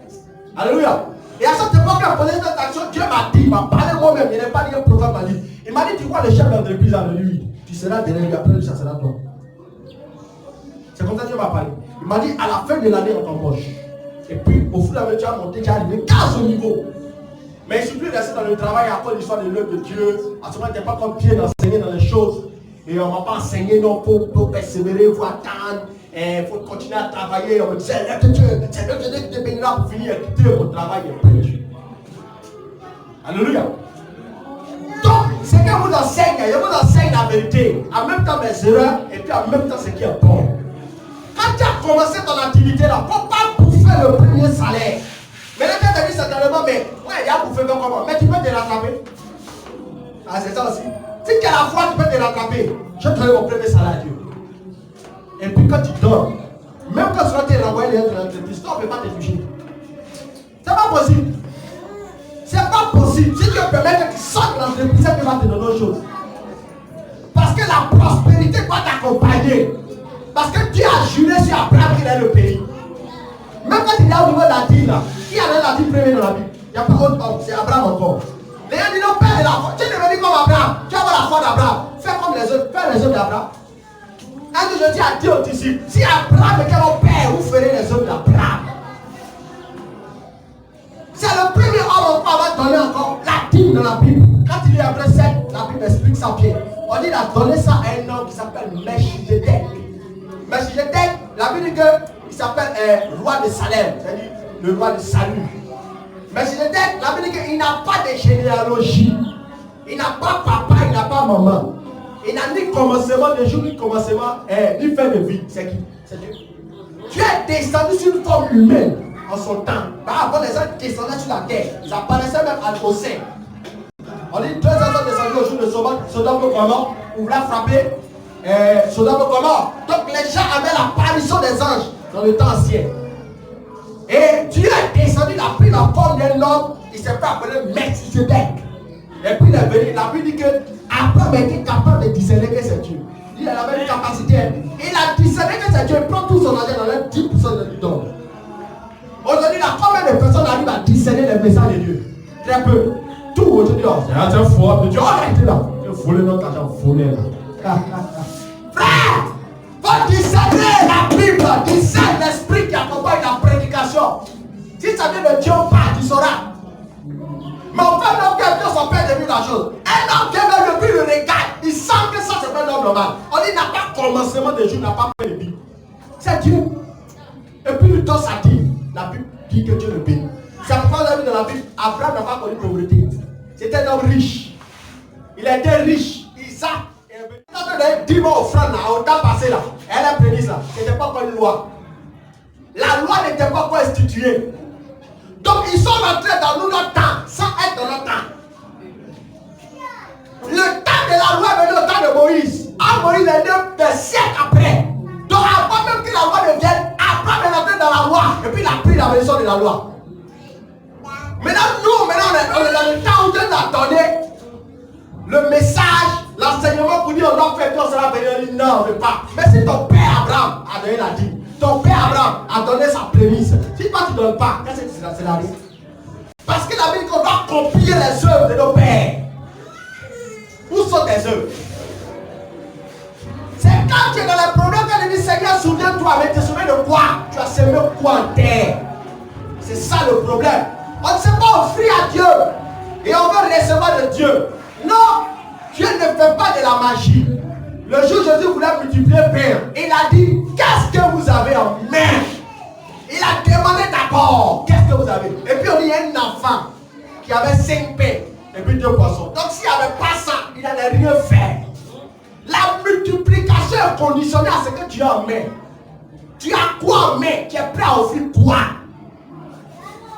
Alléluia. Et à cette époque, il a posé cette action, Dieu m'a dit, il m'a parlé moi-même, il n'est pas dit un prophète m'a dit. Il m'a dit, tu vois le chef d'entreprise avec lui, tu seras derrière lui, après lui, ça sera toi. C'est comme ça que Dieu m'a parlé. Il m'a dit, à la fin de l'année, on t'embauche. Et puis, au fur et à mesure, tu as monté, tu as arrivé 15 au niveau. Mais il ne suffit plus de rester dans le travail à cause de l'histoire de l'œuvre de Dieu. À ce moment, tu n'es pas comme pied d'enseigner dans les choses. Et on ne va pas enseigner, non, il faut persévérer, il faut attendre. Il faut continuer à travailler. On me disait, c'est l'œuvre de Dieu qui te bénira pour finir et quitter mon travail et perdu. Alléluia. Donc, ce que vous enseigne, je vous enseigne la vérité. En même temps mes erreurs et puis en même temps ce qui est bon. Quand tu as commencé ton activité là, il ne faut pas bouffer le premier salaire. Mais là, tu as dit certainement, mais ouais, il y a bouffé comme comment. Mais tu peux te rattraper. Ah, c'est ça aussi. Si tu as la foi, tu peux te rattraper. Je te donne mon premier salaire à Dieu. Et puis quand tu dors, même quand tu vas te renvoyer les autres de l'entreprise, on ne peut pas te toucher. C'est pas possible. C'est pas possible. Si Dieu permet que tu sortes de l'entreprise, ça va te donner autre chose. Parce que la prospérité va t'accompagner. Parce que Dieu a juré sur Abraham qu'il est le pays. Même quand il est au niveau de la dîme, qui a la dîme première dans la Bible? Il n'y a pas autre homme, c'est Abraham encore. Les gens disent non, père de la foi. Tu es devenu comme Abraham. Tu as la foi d'Abraham. Fais comme les autres. Fais les œuvres d'Abraham. Un jour je dis à Dieu aux disciples, si Abraham était mon père, vous ferez les œuvres d'Abraham. C'est le premier homme qu'on va donner encore la dîme dans la Bible. Quand il est après 7, la Bible explique ça bien. On dit qu'il a donné ça à un homme qui s'appelle Melchizedek. Melchizedek, la Bible dit qu'il s'appelle roi de Salem, c'est-à-dire le roi de salut. Melchizedek, la Bible dit qu'il n'a pas de généalogie. Il n'a pas papa, il n'a pas maman. Il n'a ni commencement de jour, ni commencement, ni fin de vie. C'est qui? C'est Dieu. Tu es descendu sur une forme humaine en son temps. Par rapport aux gens qui descendaient sur la terre, ça paraissait même au sein. On dit 2 ans sont descendus au jour de Sodome et Gomorrhe, on voulait frapper Sodome et Gomorrhe. Donc les gens avaient l'apparition des anges dans le temps ancien. Et Dieu est descendu, il a pris la forme d'un homme, il s'est fait appeler Melchizedek. Et puis il est venu, il a dit que Abraham était capable de discerner que c'est Dieu. Il avait une capacité. Il a discerné que c'est Dieu. Il prend tout son argent dans les 10% de lui donne. Aujourd'hui, là, combien de personnes arrivent à discerner les messages de Dieu? Très peu. Tout aujourd'hui, c'est un faux de Dieu. Oh, arrêtez là. Tu as volé notre argent, volé là. Frère, faut discerner la Bible, discerner l'esprit qui accompagne la prédication. Si ça vient de Dieu ou pas, tu sauras. Mais on fait l'homme qui a son père de vue la chose. Un homme qui est le but le regarde, il sent que ça c'est pas un homme normal. On dit, n'a pas commencement des jours, n'a pas fait le Bible. C'est Dieu. Et puis le temps ça dit, la Bible dit que Dieu le bénit. C'est pourquoi vous avez vu dans la Bible, Abraham n'a pas connu de pauvreté. C'était un homme riche. Il était riche. Isaac est venu. Quand on a 10 000 offrandes au temps passé là, elle a prédit ça. Ce n'était pas encore une loi. La loi n'était pas encore instituée. Donc ils sont rentrés dans notre temps, sans être dans notre temps. Le temps de la loi est venu au temps de Moïse. Moïse est né des siècles après. Donc avant même que la loi ne vienne, Abraham est rentré dans la loi. Et puis il a pris la maison de la loi. Maintenant on est dans le temps où Dieu nous a donné le message, l'enseignement pour dire on doit faire tout cela. Non, on ne veut pas. Mais si ton père Abraham a donné la dîme, ton père Abraham a donné sa prémisse, si toi tu ne donnes pas, qu'est-ce que c'est la vie? Parce que la Bible dit qu'on doit copier les œuvres de nos pères. Où sont tes œuvres? C'est quand tu es dans les problèmes qu'elle dit Seigneur, souviens-toi, mais tu te souviens de quoi? Tu as semé quoi en terre? C'est ça le problème. On ne sait pas offrir à Dieu et on veut recevoir de Dieu. Non, Dieu ne fait pas de la magie. Le jour où Jésus voulait multiplier pain, il a dit, qu'est-ce que vous avez en main? Il a demandé d'abord, qu'est-ce que vous avez? Et puis on dit, il y a un enfant qui avait 5 pains et puis 2 poissons. Donc s'il n'y avait pas ça, il n'allait rien faire. La multiplication est conditionnée à ce que tu as en main. Tu as quoi en main? Tu es prêt à offrir quoi?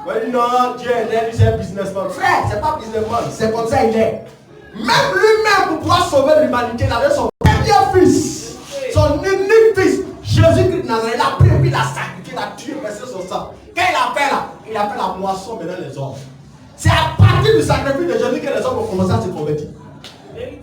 Oui, non, Dieu est c'est un businessman. Frère, c'est pas businessman, c'est comme ça il est. Même lui-même, pour pouvoir sauver l'humanité, il avait son premier fils, son unique fils, Jésus-Christ Nazareth. Il a pris, puis il a sacrifié, il a tué, versé son sang. Quand il a fait là, il a fait la moisson maintenant les hommes. C'est à partir du sacrifice de Jésus que les hommes ont commencé à se convertir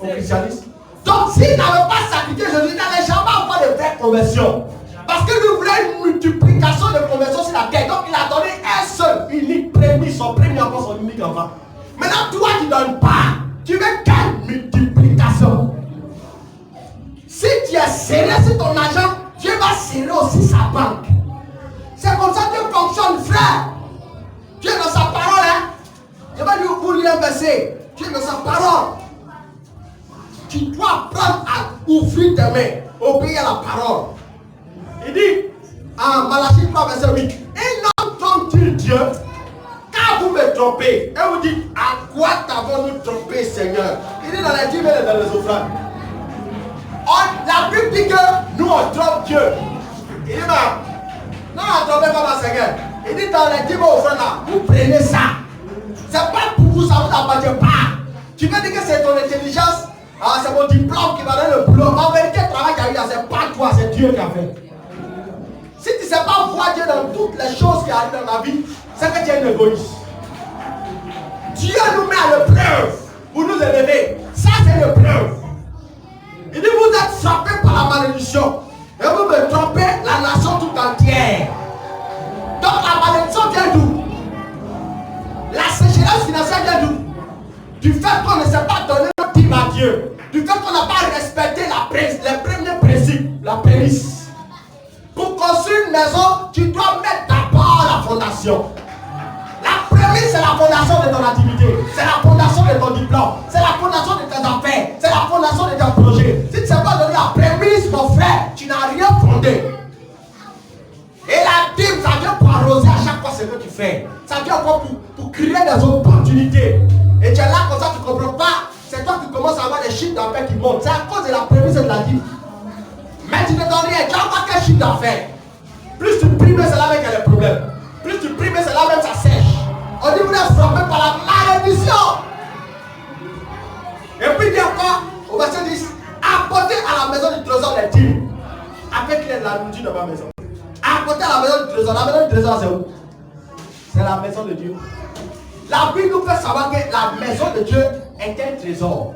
au christianisme. Donc s'il n'avait pas sacrifié Jésus, il n'allait jamais avoir de vraie conversion. Parce que lui voulait une multiplication de conversion sur la terre. Donc il a donné un seul, unique, son premier enfant, son unique enfant. Maintenant toi tu ne donnes pas. Tu veux quelle multiplication? Si tu es serré sur ton argent, Dieu va serrer aussi sa banque. C'est comme ça que fonctionne, frère. Dieu est dans sa parole, hein. Je vais vous lire un verset. Dieu est dans sa parole. Tu dois apprendre à ouvrir tes mains, obéir à la parole. Il dit, en Malachie 3, verset 8, et non trompe-t-il Dieu, car vous me trompez. Et vous dites, à quoi t'avons-nous trompé, Seigneur? Il dit dans les 10 000 et dans les offrandes. La Bible dit que nous on trompe Dieu. Il dit, non, on ne trompe pas ma Seigneur. Il dit dans les 10 000 offrandes là, vous prenez ça. C'est pas pour vous, ça ne vous appartient pas. Tu veux dire que c'est ton intelligence, c'est mon diplôme qui va donner le boulot. En vérité, le travail qui a eu là, c'est pas toi, c'est Dieu qui a fait. Si tu ne sais pas voir Dieu dans toutes les choses qui arrivent dans la vie, c'est que tu es un égoïste. Dieu nous met à l'épreuve pour nous élever. Ça, c'est l'épreuve. Il dit, vous êtes frappés par la malédiction. Et vous me trompez la nation tout entière. Donc la malédiction vient d'où? La sécheresse financière vient d'où? Du fait qu'on ne sait pas donner notre dîme à Dieu. Du fait qu'on n'a pas respecté les premiers principes, la prémisse. Pour construire une maison, tu dois mettre d'abord la fondation. La prémisse, c'est la fondation de ton activité. C'est la fondation de ton diplôme. C'est la fondation de tes affaires. C'est la fondation de ton projet. Si tu ne sais pas donner la prémisse, mon frère, tu n'as rien fondé. Et la dîme, ça vient pour arroser à chaque fois ce que tu fais. Ça vient encore pour créer des opportunités. Et tu es là comme ça, tu ne comprends pas. C'est toi qui commences à avoir des chiffres d'affaires qui montent. C'est à cause de la prémisse de la dîme. Mais tu ne donnes rien, tu as pas quel chiffre d'affaires. Plus tu primes, c'est là même qu'il y a des problèmes. Plus tu primes, c'est là même ça sèche. On dit vous êtes frappé par la malédiction. Et puis il dit encore, au verset 10, apportez à la maison du trésor les dîmes. Avec la nourriture de ma maison. Apportez à la maison du trésor. La maison du trésor, c'est où? C'est la maison de Dieu. La Bible nous fait savoir que la maison de Dieu est un trésor.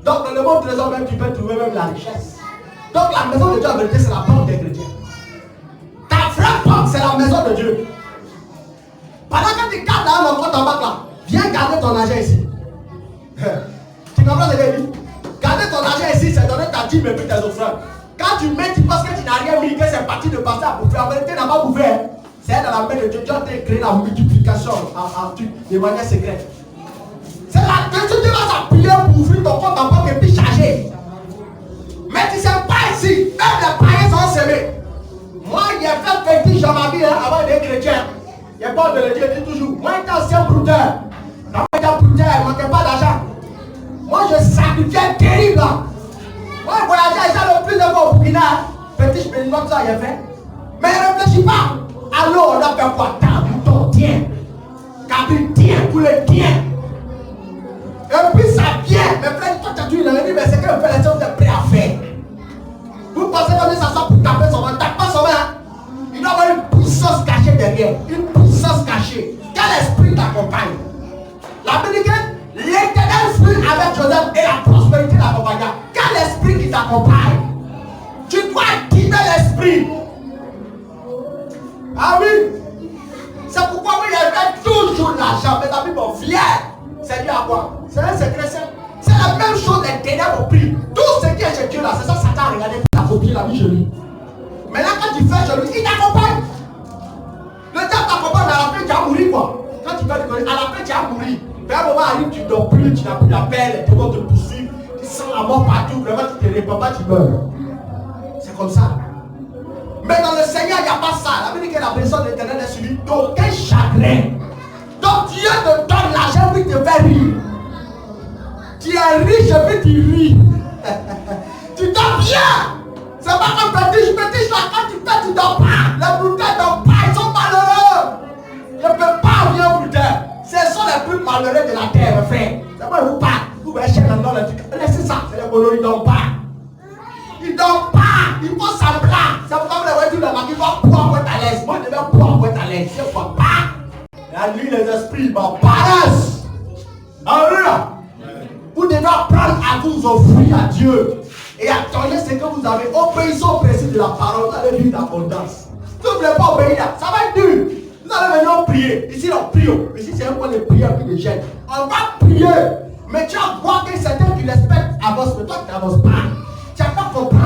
Donc dans le monde trésor même, tu peux trouver même la richesse. Donc la maison de Dieu en vérité, c'est la banque des chrétiens. Ta vraie banque, c'est la maison de Dieu. Pendant que tu gardes dans ton compte en banque là, viens garder ton argent ici. Tu comprends ce que je dis? Garder ton argent ici, c'est donner ta dîme et puis tes offrandes. Quand tu mets, tu penses que tu n'as rien mis, que c'est parti de passer à bouffer. En vérité, tu n'as pas bouffé. C'est dans la main de Dieu. Dieu a créé la multiplication de manière secrète. C'est là que tu vas s'appuyer pour ouvrir ton compte en banque et puis charger. Mais Mais tu ne sais pas ici, même les païens sont semés. Moi, j'ai fait fétiche dans ma vie avant d'être chrétien. Il n'y a pas de le dire, je dis toujours. Moi, j'étais ancien brouteur. Quand j'étais brouteur, il ne manquait pas d'argent. Moi, je sacrifiais terrible là. Moi, je voyageais, j'ai le plus de fois au Burkina. Fétiche, mais non, ça, il a fait. Mais ne réfléchis pas. Alors, on a fait quoi? T'as bouton, tiens. Cabine, tiens, pour le tiens. Et puis ça vient. Mais frère, toi, tu as dit, il a dit, mais c'est qu'un fait les choses que tu es prêt à faire. Vous pensez que ça soit pour taper son main? Tape pas son main. Il doit y avoir une puissance cachée derrière. Une puissance cachée. Quel esprit t'accompagne? La Bible dit, l'Éternel fut avec Joseph et la prospérité l'accompagna. Quel esprit qui t'accompagne? Tu dois activer l'esprit. Ah oui. C'est pourquoi vous y avez toujours l'argent. Mais la Bible est fière. C'est dû à quoi? C'est un secret. C'est la même chose les ténèbres prient. Tout ce qui est chez Dieu là, c'est ça Satan a regardé. Il a copié la vie chez lui. Maintenant quand tu fais chez lui, il t'accompagne. Le diable t'accompagne, mais à la fin tu as mouru quoi. Quand tu fais déconner, à la fin tu as mouru. Mais à un moment arrive, tu ne dors plus, tu n'as plus la paix, les démons te poursuivent, tu sens la mort partout, vraiment tu ne te réponds pas, tu meurs. C'est comme ça. Mais dans le Seigneur, il n'y a pas ça. La Bible dit que la personne de l'Éternel est suivie d'aucun chagrin. Donc Dieu te donne l'argent puis te fait rire. Tu es riche et puis tu ris. Tu dors bien. C'est pas comme petit là, quand tu fais, tu dors pas. Les brouteurs ne dorment pas, ils sont malheureux. Je ne peux pas vivre brouteurs. Ce sont les plus malheureux de la terre, frère. C'est moi, vous parlez. Vous voyez chercher dans le truc. Laissez ça, c'est les bolos, ils ne dorment pas. Ils ne dorment pas. Il faut semblant. C'est pourquoi vous les voyez tous les maquis, il faut boire pour être à l'aise. Moi, je devais boire pour être à l'aise. Je ne vois pas. La nuit, les esprits m'apparaissent. Alléluia. Vous devez apprendre à vous offrir à Dieu. Et attendez ce que vous avez. Obéissez au principe de la parole. Vous allez vivre d'abondance. Si vous ne voulez pas obéir, ça va être dur. Vous allez venir prier. Ici, on prie. Ici, c'est un point de prière puis de gêne. On va prier. Mais tu vas voir que certains qui respectent avancent. Mais toi, tu n'avances pas. Tu n'as pas compris.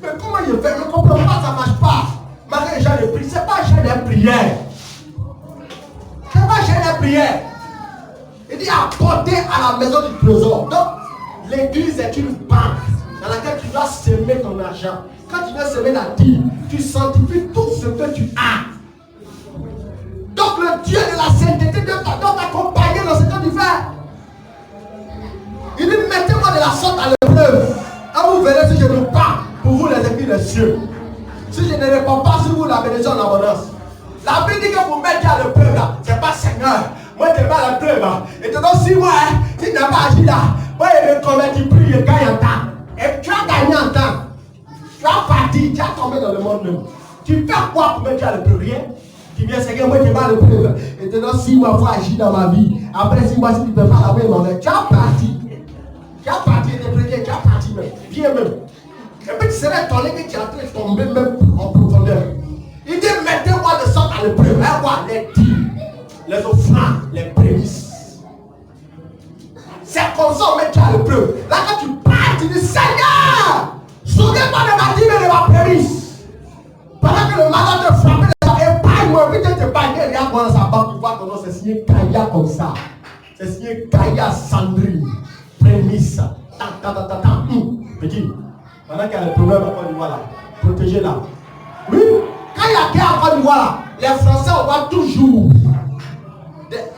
Mais comment je fais? Je ne comprends pas, ça ne marche pas. Malgré les gens de prière, ce n'est pas un gêne de prière. Ce n'est pas un gêne de prière. Il dit apporter à la maison du trésor. Donc, l'église est une banque dans laquelle tu dois semer ton argent. Quand tu dois semer la dîme, tu sanctifies tout ce que tu as. Donc, le Dieu de la sainteté doit t'accompagner dans ce que tu fais. Il dit mettez-moi de la sorte à l'épreuve. Ah, vous verrez si je ne parle pour vous les ennemis des cieux. Si je ne réponds pas sur vous la bénédiction en abondance. La Bible dit que vous mettez à l'épreuve là, c'est pas Seigneur. Moi, tu vas à l'épreuve. Et te donne 6 mois. Si tu n'as pas agi là, moi, je vais convertir plus, je gagne en temps. Et tu as gagné en temps. Tu as parti, tu as tombé dans le monde même. Tu fais quoi pour mettre à l'épreuve? Rien. Tu viens, Seigneur, moi, tu vas à l'épreuve. Et te donne 6 mois pour agir dans ma vie. Après 6 mois, si tu ne peux pas la main, tu as parti. Tu as parti, tu es prêté, tu as parti même. Viens même. Et puis tu serais étonné que tu es en train de tomber même en profondeur. Il dit, mettez-moi de sorte à l'épreuve. Voir les dîmes, les offrandes, les prémices. C'est comme ça qu'on met à l'épreuve. Là, quand tu pars, tu dis, Seigneur, souviens-moi de ma dîme et de ma prémisse. Pendant que le malade te frappe, épargne-moi, vite te bagner, regarde dans sa banque, tu vois ton nom, c'est signé Kaya comme ça. C'est signé Kaya Sandrine. Prémisse. Petit, pendant qu'il y a le problème en Côte d'Ivoire là, protégez-la. Oui, quand il y a guerre en Côte d'Ivoire là, les Français envoient toujours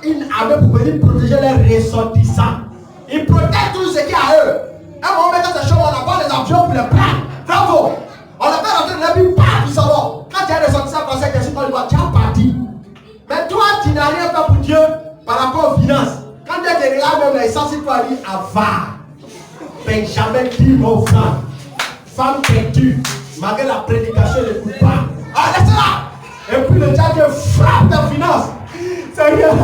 une armée pour venir protéger les ressortissants. Ils protègent tout ce qui est à eux. À un moment, quand c'est chaud, on envoie les avions pour les prendre. Bravo! On a fait rentrer dans la vie, pas du salon. Quand tu as ressortissant français qui est sur Côte d'Ivoire, tu as parti. Mais toi, tu n'as rien fait pour Dieu par rapport aux finances. Quand Dieu te regarde, même les sens, il faut dire avare. Benjamin dit mon frère. Femme têtue, malgré la prédication, ne n'écoute pas. Ah, laissez-la! Et puis le diable frappe ta finance. Seigneur,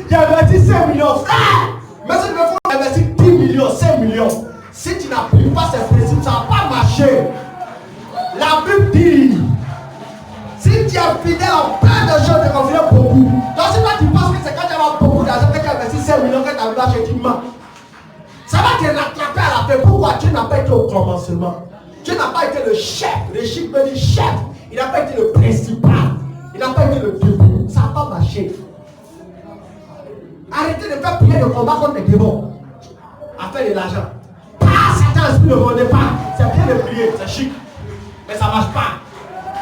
j'ai investi 5 millions. Frère! Mais si tu me faut investir 10 millions, 5 millions, si tu n'appliques pas ces principes, ça ne va pas marcher. La Bible dit, si tu es fidèle en plein de choses, tu conviens beaucoup. Donc si toi tu penses que c'est quand tu as beaucoup d'argent que tu as investi 5 millions que tu as vu acheter une main, ça va te rattraper à la fin. Pourquoi? Tu n'as pas été au commencement. Tu n'as pas été le chef. Le chic me dit chef. Il n'a pas été le principal. Il n'a pas été le début. Ça n'a pas marché. Arrêtez de faire prier de combat contre les démons. À faire de l'argent. Pas Satan esprit ne vendait pas. C'est bien de prier, c'est chic. Mais ça ne marche pas.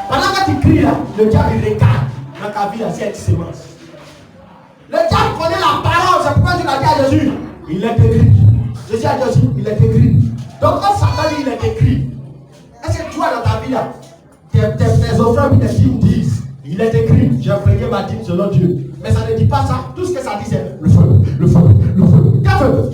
Pendant que tu cries là, le diable il regarde dans ta vie là, c'est une sémence. Le diable connaît la parole, c'est pourquoi tu l'as dit à Jésus. Il est écrit. Jésus a dit aussi, il est écrit. Donc quand Satan dit il est écrit, est-ce que toi dans ta vie là, tes offrandes et tes dîmes disent, il est écrit, j'ai prié ma dîme selon Dieu. Mais ça ne dit pas ça. Tout ce que ça dit c'est le feu, le feu, le feu. Quel feu?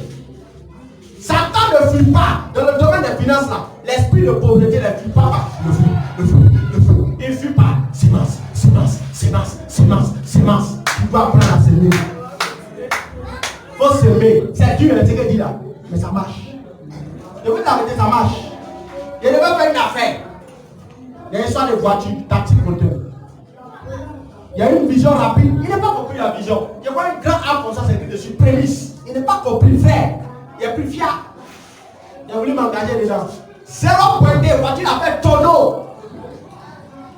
Satan ne fuit pas dans le domaine des finances là. L'esprit de pauvreté ne fuit pas. Le feu, le feu, le feu. Il ne fuit pas. Sémence, sémence, sémence, sémence, sémence. Tu dois apprendre à s'aimer. Il faut s'aimer. C'est dur, c'est ce qu'il dit là. Mais ça marche. Je vous l'arrêter, ça marche. Je devais faire une affaire. Il y a une histoire de voiture, taxi moteur. Il y a une vision rapide. Il n'a pas compris la vision. Il y a pas une grande arme comme ça, c'est écrit dessus. Prémisse. Il n'a pas compris, frère. Il est plus fier. Il a voulu m'engager dedans. 0 pointé, voiture a fait tonneau.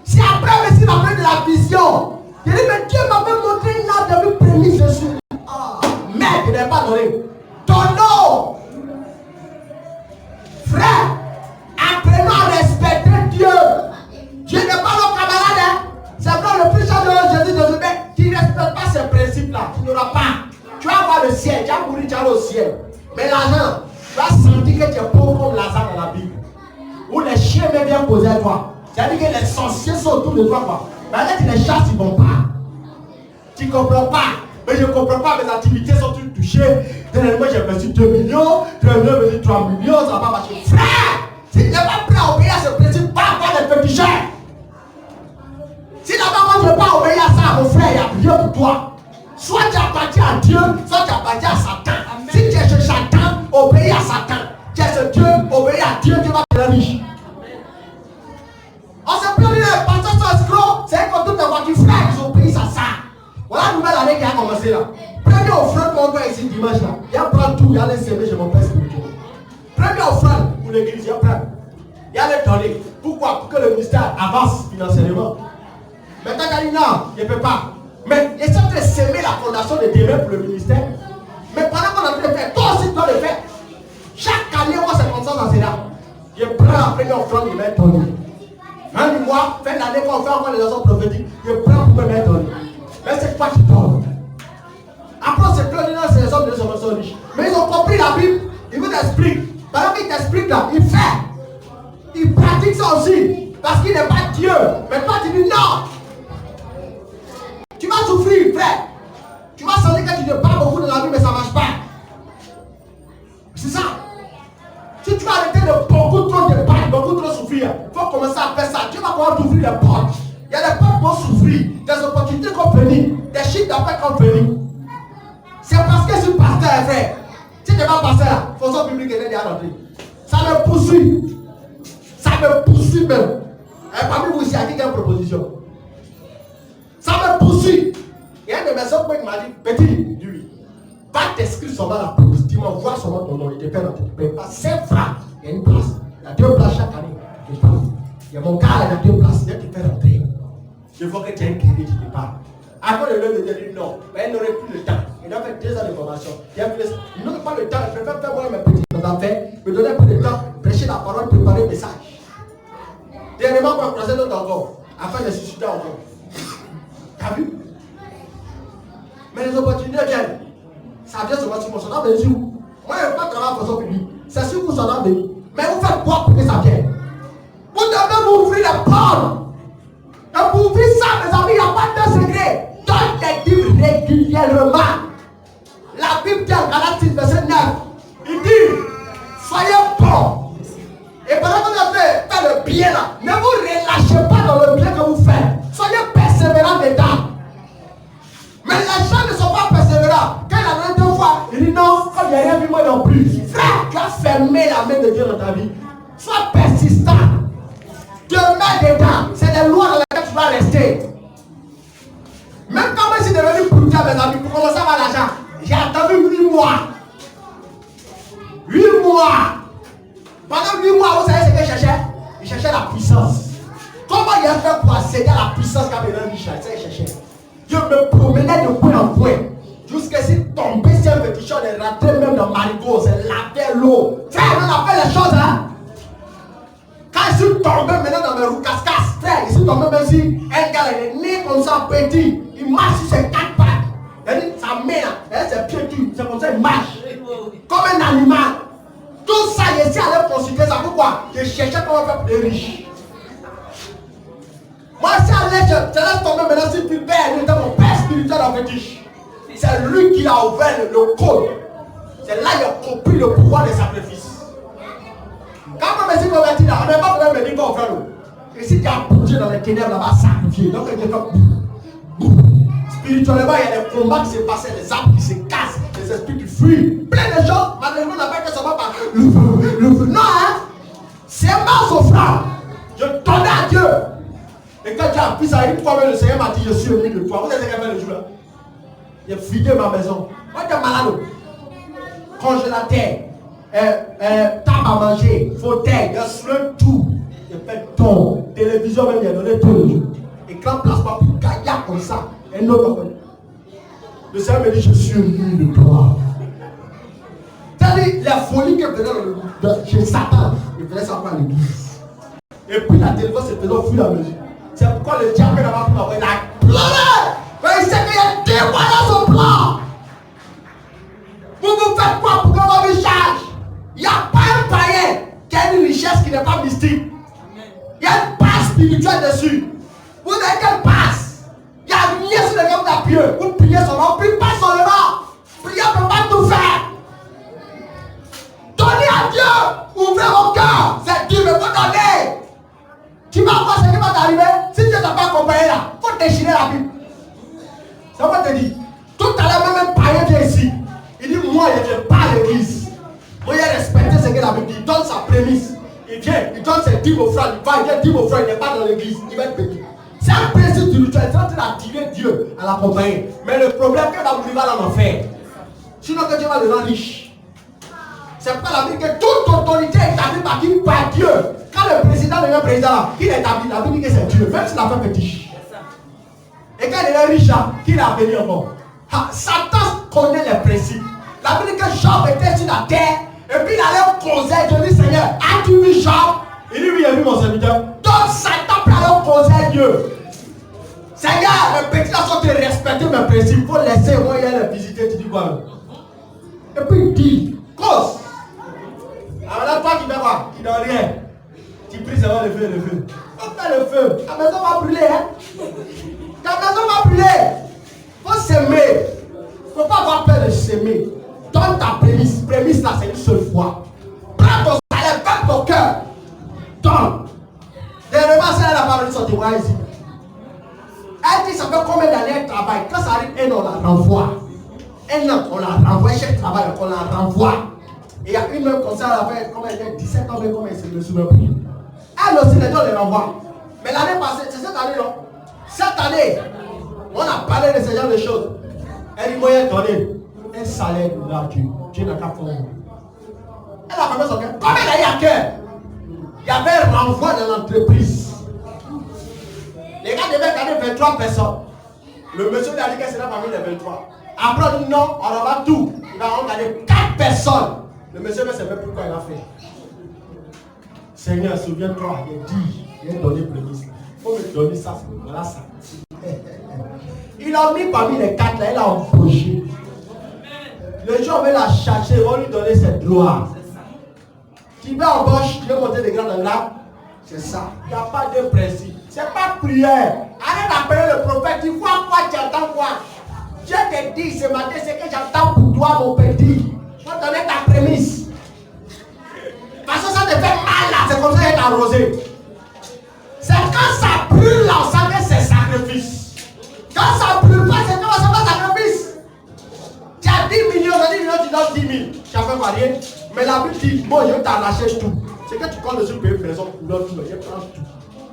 Si après, mais s'il m'a fait de la vision, il dit, mais Dieu m'avait montré une arme de prémisse dessus. Ah, merde, il n'avait pas donné. Tonneau. Frère, apprenons à respecter Dieu. Dieu n'est pas nos camarades. Hein? C'est vrai, le plus cher de Jésus, mais tu ne respectes pas ces principes-là. Tu n'auras pas. Tu vas avoir le ciel, tu vas mourir, tu vas aller au ciel. Mais l'argent, tu vas sentir que tu es pauvre comme Lazare dans la Bible. Où les chiens même bien posés à toi. C'est-à-dire que les sorciers sont autour de toi. Quoi. Mais là, tu les chasses, ils ne vont pas. Tu ne comprends pas. Mais je ne comprends pas, mes activités sont toutes touchées. Dernièrement, j'ai investi 2 millions, 3 millions, j'ai investi 3 millions, ça ne va pas marcher. Frère, si tu n'es pas prêt à obéir à ce principe, pas avoir des féticheurs. Si d'abord tu ne veux pas obéir à ça, mon frère, il y a rien pour toi. Soit tu appartiens à Dieu, soit tu appartiens à Satan. Amen. Si tu es chez Satan, obéis à Satan. Tu es chez Dieu, obéis à Dieu, tu vas te riche. On se plaint, les pasteurs sont escrocs. C'est comme toutes les voitures, frères, ils obéissent à ça. Voilà la nouvelle année qui a commencé là. Premier offrande qu'on fait ici dimanche là. Il y a prendre tout, il y a les s'aimer chez mon père spirituel. Premier offrande pour l'église, il y a prendre. Il y a les donner. Pourquoi? Pour que le ministère avance financièrement. Maintenant, il a dit non, il ne peut pas. Mais il est en train de s'aimer la fondation de demain pour le ministère. Mais pendant qu'on est en train de faire, toi aussi tu dois le faire. Chaque année, moi c'est comme ça dans ces là. Je prends la première offrande, je mets ton lit. Fin du mois, fin d'année, quand on fait encore les leçons prophétiques, je prends pour me mettre ton lit. Mais c'est quoi qui donne? Après, c'est plein de gens, c'est les hommes de sont riches. Mais ils ont compris la Bible, ils vous expliquent. Pendant qu'ils t'expliquent là, il fait. Il pratique ça aussi. Parce qu'il n'est pas Dieu. Mais toi, tu dis non. Tu vas souffrir, frère. Tu vas sentir que tu te bats beaucoup dans la vie, mais ça ne marche pas. C'est ça. Si tu vas arrêter de beaucoup trop te battre, beaucoup trop souffrir, il faut commencer à faire ça. Dieu va pouvoir t'ouvrir les portes. Il y a des portes qui vont souffrir, des opportunités qu'on venir, des chiffres d'affaires qu'on venir. C'est parce que je suis pasteur, frère. Si tu n'es pas pasteur là, fonction publique est déjà rentrée. Ça me poursuit. Ça me poursuit même. Et parmi vous ici, à qui a une proposition? Ça me poursuit. Il y a un de mes hommes qui m'a dit, petit, lui, va t'inscrire sur la police. Tu m'envoies sur ton nom, il te fait rentrer. Tu ne payes pas 5 francs. Il y a une place. Il y a 2 places chaque année. Il y a mon gars, il y a 2 places. Il te fait rentrer. Je vois que tu as un crédit, tu ne parles. Après le lendemain, il dit non, mais il n'aurait plus le temps. Il a fait 2 ans de formation. Il n'aurait pas le temps. Je préfère faire moi mes petites affaires, me donner un peu de temps, prêcher la parole, préparer le message. Dernièrement, on va croiser notre encore, afin de susciter encore. T'as vu? Mais les opportunités viennent. Ça vient souvent sur mon sonore, mais sur vous. Moi, je ne veux pas travailler en façon publique. C'est sur vous, sonore de nous. Mais vous faites quoi pour que ça vienne? Vous devez vous ouvrir les portes. Et pour ouvrir ça, mes amis, il n'y a pas de secret. Donne des livres régulièrement. La Bible dit en Galates 6, verset 9. Il dit, soyez bons. Et pendant que vous avez fait le bien là, ne vous relâchez pas dans le bien que vous faites. Soyez persévérants dedans. Mais les gens ne sont pas persévérants. Quand il a donné 2 fois, il dit non, comme il n'y a rien vu, moi non plus. Frère, tu as fermé la main de Dieu dans ta vie. Sois persistant. Te mets dedans. C'est des lois dans lesquelles tu vas rester. Même quand je suis devenu prudent, mes amis, pour commencer à avoir l'argent, j'ai attendu 8 mois. 8 mois. Pendant 8 mois, vous savez ce que je cherchais? Je cherchais la puissance. Comment il a fait pour accéder à la puissance qu'a besoin de chercher? Je me promenais de point en point. Jusqu'à ce que tombé sur un féticheur, il est rentré même dans Marigot, c'est laver l'eau. faire, on a fait les choses, hein. Quand je suis tombé maintenant dans mes roues casse-casse, frère, je suis tombé même si un gars il est né comme ça petit, il marche sur ses 4 pattes. Il dit, sa main là, ses pieds tout, c'est comme ça il marche. Comme un animal. Tout ça, je suis allé consulter ça. Pourquoi? Je cherchais comment faire plus riche. Moi, je suis allé, je laisse tomber maintenant si Philbert, il était mon père spirituel en fétiche. C'est lui qui a ouvert le code. C'est là qu'il a compris le pouvoir des sacrifices. Quand je me suis converti là, on n'a pas besoin de me dire qu'on fait l'eau. Et si tu as bougé dans les ténèbres là-bas, sacrifié. Donc il y a comme spirituellement, il y a des combats qui se passaient, des arbres qui se cassent, des esprits qui fuient. Plein de choses. Malheureusement, on n'a pas que ça va par le feu. Non, hein. C'est mort offrant. Je donnais à Dieu. Et quand tu as appris ça, une fois même le Seigneur m'a dit, je suis ennemi de toi. Vous avez fait le jour là. J'ai vidé ma maison. Moi, tu es malade. Congélateur, table à manger, fauteuil, tout. J'ai fait ton. Télévision même, il a donné tout le jour. Écran plasma, puis gaillard comme ça. Un autre. Le Seigneur me dit, je suis ennemi de toi. C'est-à-dire, la folie que venait chez Satan, il faisait ça à l'église. Et puis la télévision se faisait au fur et à mesure. C'est pourquoi le diable n'a pas pu m'envoyer la pleuré. Mais il sait qu'il y a des moyens au plan. Vous faites quoi pour que votre vie change? Il n'y a pas un païen qui a une richesse qui n'est pas mystique. Il y a une passe spirituelle dessus. Vous avez quelle passe? Il y a un lien sur lequel vous appuyez. Vous priez son nom, priez pas son nom. Priez ne peut pas tout faire. Donnez à Dieu. Ouvrez vos cœurs. C'est Dieu me faut donner. Tu vas voir ce qui va t'arriver. Si Dieu ne t'a pas accompagné là, il faut déchirer la Bible. Ça va te dire. Tout à l'heure, même un païen vient ici. Il dit, moi, je ne viens pas à l'église. Moi, il a respecté ce que la Bible dit. Il donne sa prémisse. Il vient, il donne ses 10 offrandes. Il va, il vient 10 offrandes, il n'est pas dans l'église. Il va être béni. C'est un principe spirituel. C'est en train d'attirer Dieu à l'accompagner. Mais le problème, c'est qu'il va vouloir l'en enfer. Sinon, que Dieu va le rendre riche. C'est pourquoi la Bible dit que toute autorité est établie par qui? Par Dieu. Quand le président devient président, qui est établi? La Bible dit que c'est Dieu. Même s'il a fait petit. Et quand il est riche, qui l'a béni encore? Satan connaît les principes. La Bible dit que Job était sur la terre. Et puis il allait causer. Je dis, Seigneur, as-tu vu Job? Il dit, oui, j'ai vu mon serviteur. Donc Satan peut aller causer Dieu. Seigneur, les petits là sont de respecter mes principes. Il faut laisser moi y aller visiter. Tu dis quoi? Et puis il dit, cause. Alors là, toi qui fais quoi? Qui donne rien. Tu pries, ça va le feu, le feu. On fait le feu. Ta maison va brûler, hein? Ta maison va brûler. Il faut s'aimer. Il ne faut pas avoir peur de s'aimer. Donne ta prémisse. Prémisse là, c'est une seule fois. Prends ton salaire, prends ton cœur. Donne. Dernièrement, c'est la parole de son témoignage ici. Elle dit, ça fait combien d'années elle travaille? Quand ça arrive, un an, on la renvoie. Un an, on la renvoie. Chaque travail, on la renvoie. Et il y a une même comme ça, elle a fait, combien elle a 17 ans, mais combien elle se souvient plus. Elle aussi, les gens les renvoient. Mais l'année passée, c'est cette année, non? Cette année, on a parlé de ce genre de choses. Elle dit, moi, elle a donné un salaire de là, Dieu n'a qu'à faire. Elle a fermé son cœur. Comme elle a eu à cœur, il y avait un renvoi dans l'entreprise. Les gars devaient garder 23 personnes. Le monsieur lui a dit que c'est là parmi les 23. Après, on dit non, on renvoie tout. Il va garder 4 personnes. Le monsieur ne sait pas pourquoi il a fait. Seigneur, souviens-toi, il a donné prémisse. Il faut me donner ça, voilà ça. Il a mis parmi les 4 là, il a embauché. Les gens veulent la chercher, ils vont lui donner cette gloire. Tu veux embaucher, tu veux monter des grands là, c'est ça. Il n'y a pas de principe. Ce n'est pas prière. Arrête d'appeler le prophète, tu vois quoi, tu entends quoi. Dieu te dit ce matin, c'est que j'entends pour toi, mon petit. Je vais donner ta prémisse. Parce que ça te fait mal là, c'est comme ça qu'il est arrosé. C'est quand ça brûle l'ensemble que c'est sacrifice. Quand ça brûle pas, c'est quand ça fait sacrifice. Tu as 10 millions, 10 millions, tu donnes 10 000. Tu as fait varier. Mais la Bible dit, bon, je vais t'arracher tout. C'est que tu comptes dessus pour une personne, pour l'autre, je prends tout.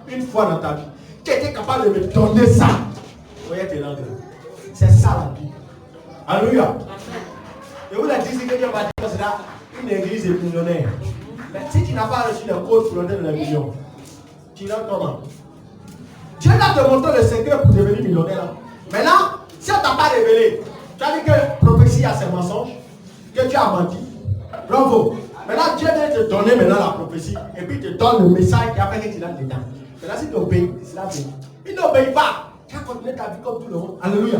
Une fois dans ta vie. Tu étais capable de me donner ça. Voyez tes langues. C'est ça la Bible. Alléluia. Et vous l'avez dit, c'est que Dieu va dire que c'est là une église est millionnaire. Mais si tu n'as pas reçu le code pour donner le million, tu l'as comment? Dieu va te montrer le secret pour devenir millionnaire. Maintenant, si on ne t'a pas révélé, tu as dit que prophétie a ses mensonges, que tu as menti. Bravo. Maintenant, Dieu vient te donner maintenant la prophétie et puis te donne le message qui a fait que tu l'as dedans. Maintenant, si tu obéis, c'est la vie. Il n'obéit pas. Tu as continué ta vie comme tout le monde. Alléluia.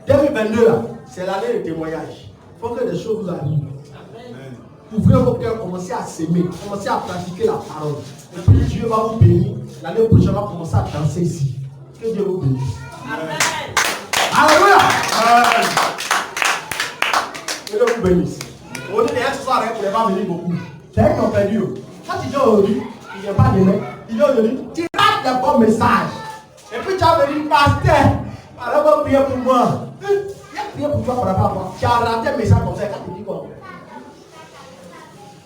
2022 là, c'est l'année de témoignage. Il faut que des choses vous arrivent. Ouvrez vos cœurs, commencez à s'aimer, commencez à pratiquer la parole. Et puis Dieu va vous bénir. L'année prochaine, on va commencer à danser ici. Que Dieu vous bénisse. Amen. Alléluia. Amen. Que Dieu vous bénisse. Aujourd'hui, d'ailleurs, ce soir, vous n'allez pas venir beaucoup. C'est eux qui ont perdu. Quand tu dis aujourd'hui, il n'y a pas demain. Il dit aujourd'hui, tu rates les bons messages. Et puis tu as venu, pasteur. Alors, va prier pour moi. Il a prié pour toi par rapport à moi. Tu as raté un message comme ça. Quand tu dis quoi?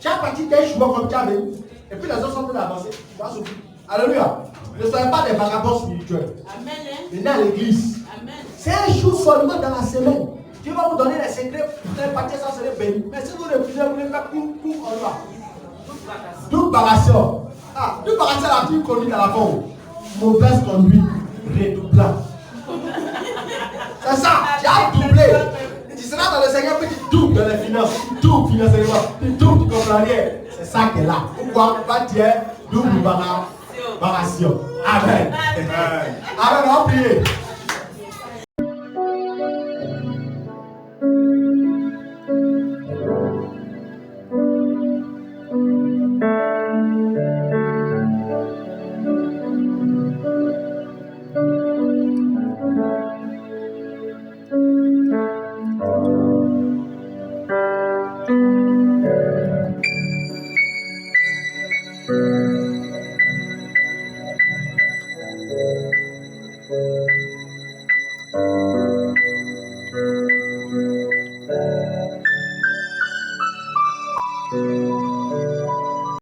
Tu as parti d'un choix comme tu as venu. Et puis les autres sont en train d'avancer. Tu vas souffrir. Alléluia. Ne soyez pas des vagabonds spirituels. Amen. Venez à l'église. C'est un jour seulement dans la semaine. Dieu va vous donner les secrets. Vous allez partir sans se bénir. Mais si vous refusez, vous voulez faire coup, on va. Double bagation. Ah, double bagation, la petite conduite à la fin. Mauvaise conduite, redoublant. C'est ça, tu as doublé. Tu seras dans le Seigneur, puis tu doubles dans les finances. Tu doubles financièrement. Tu doubles, tu comprends rien. C'est ça qui est là. Pourquoi? Pas dire double bagation. Amen. Amen. On va prier.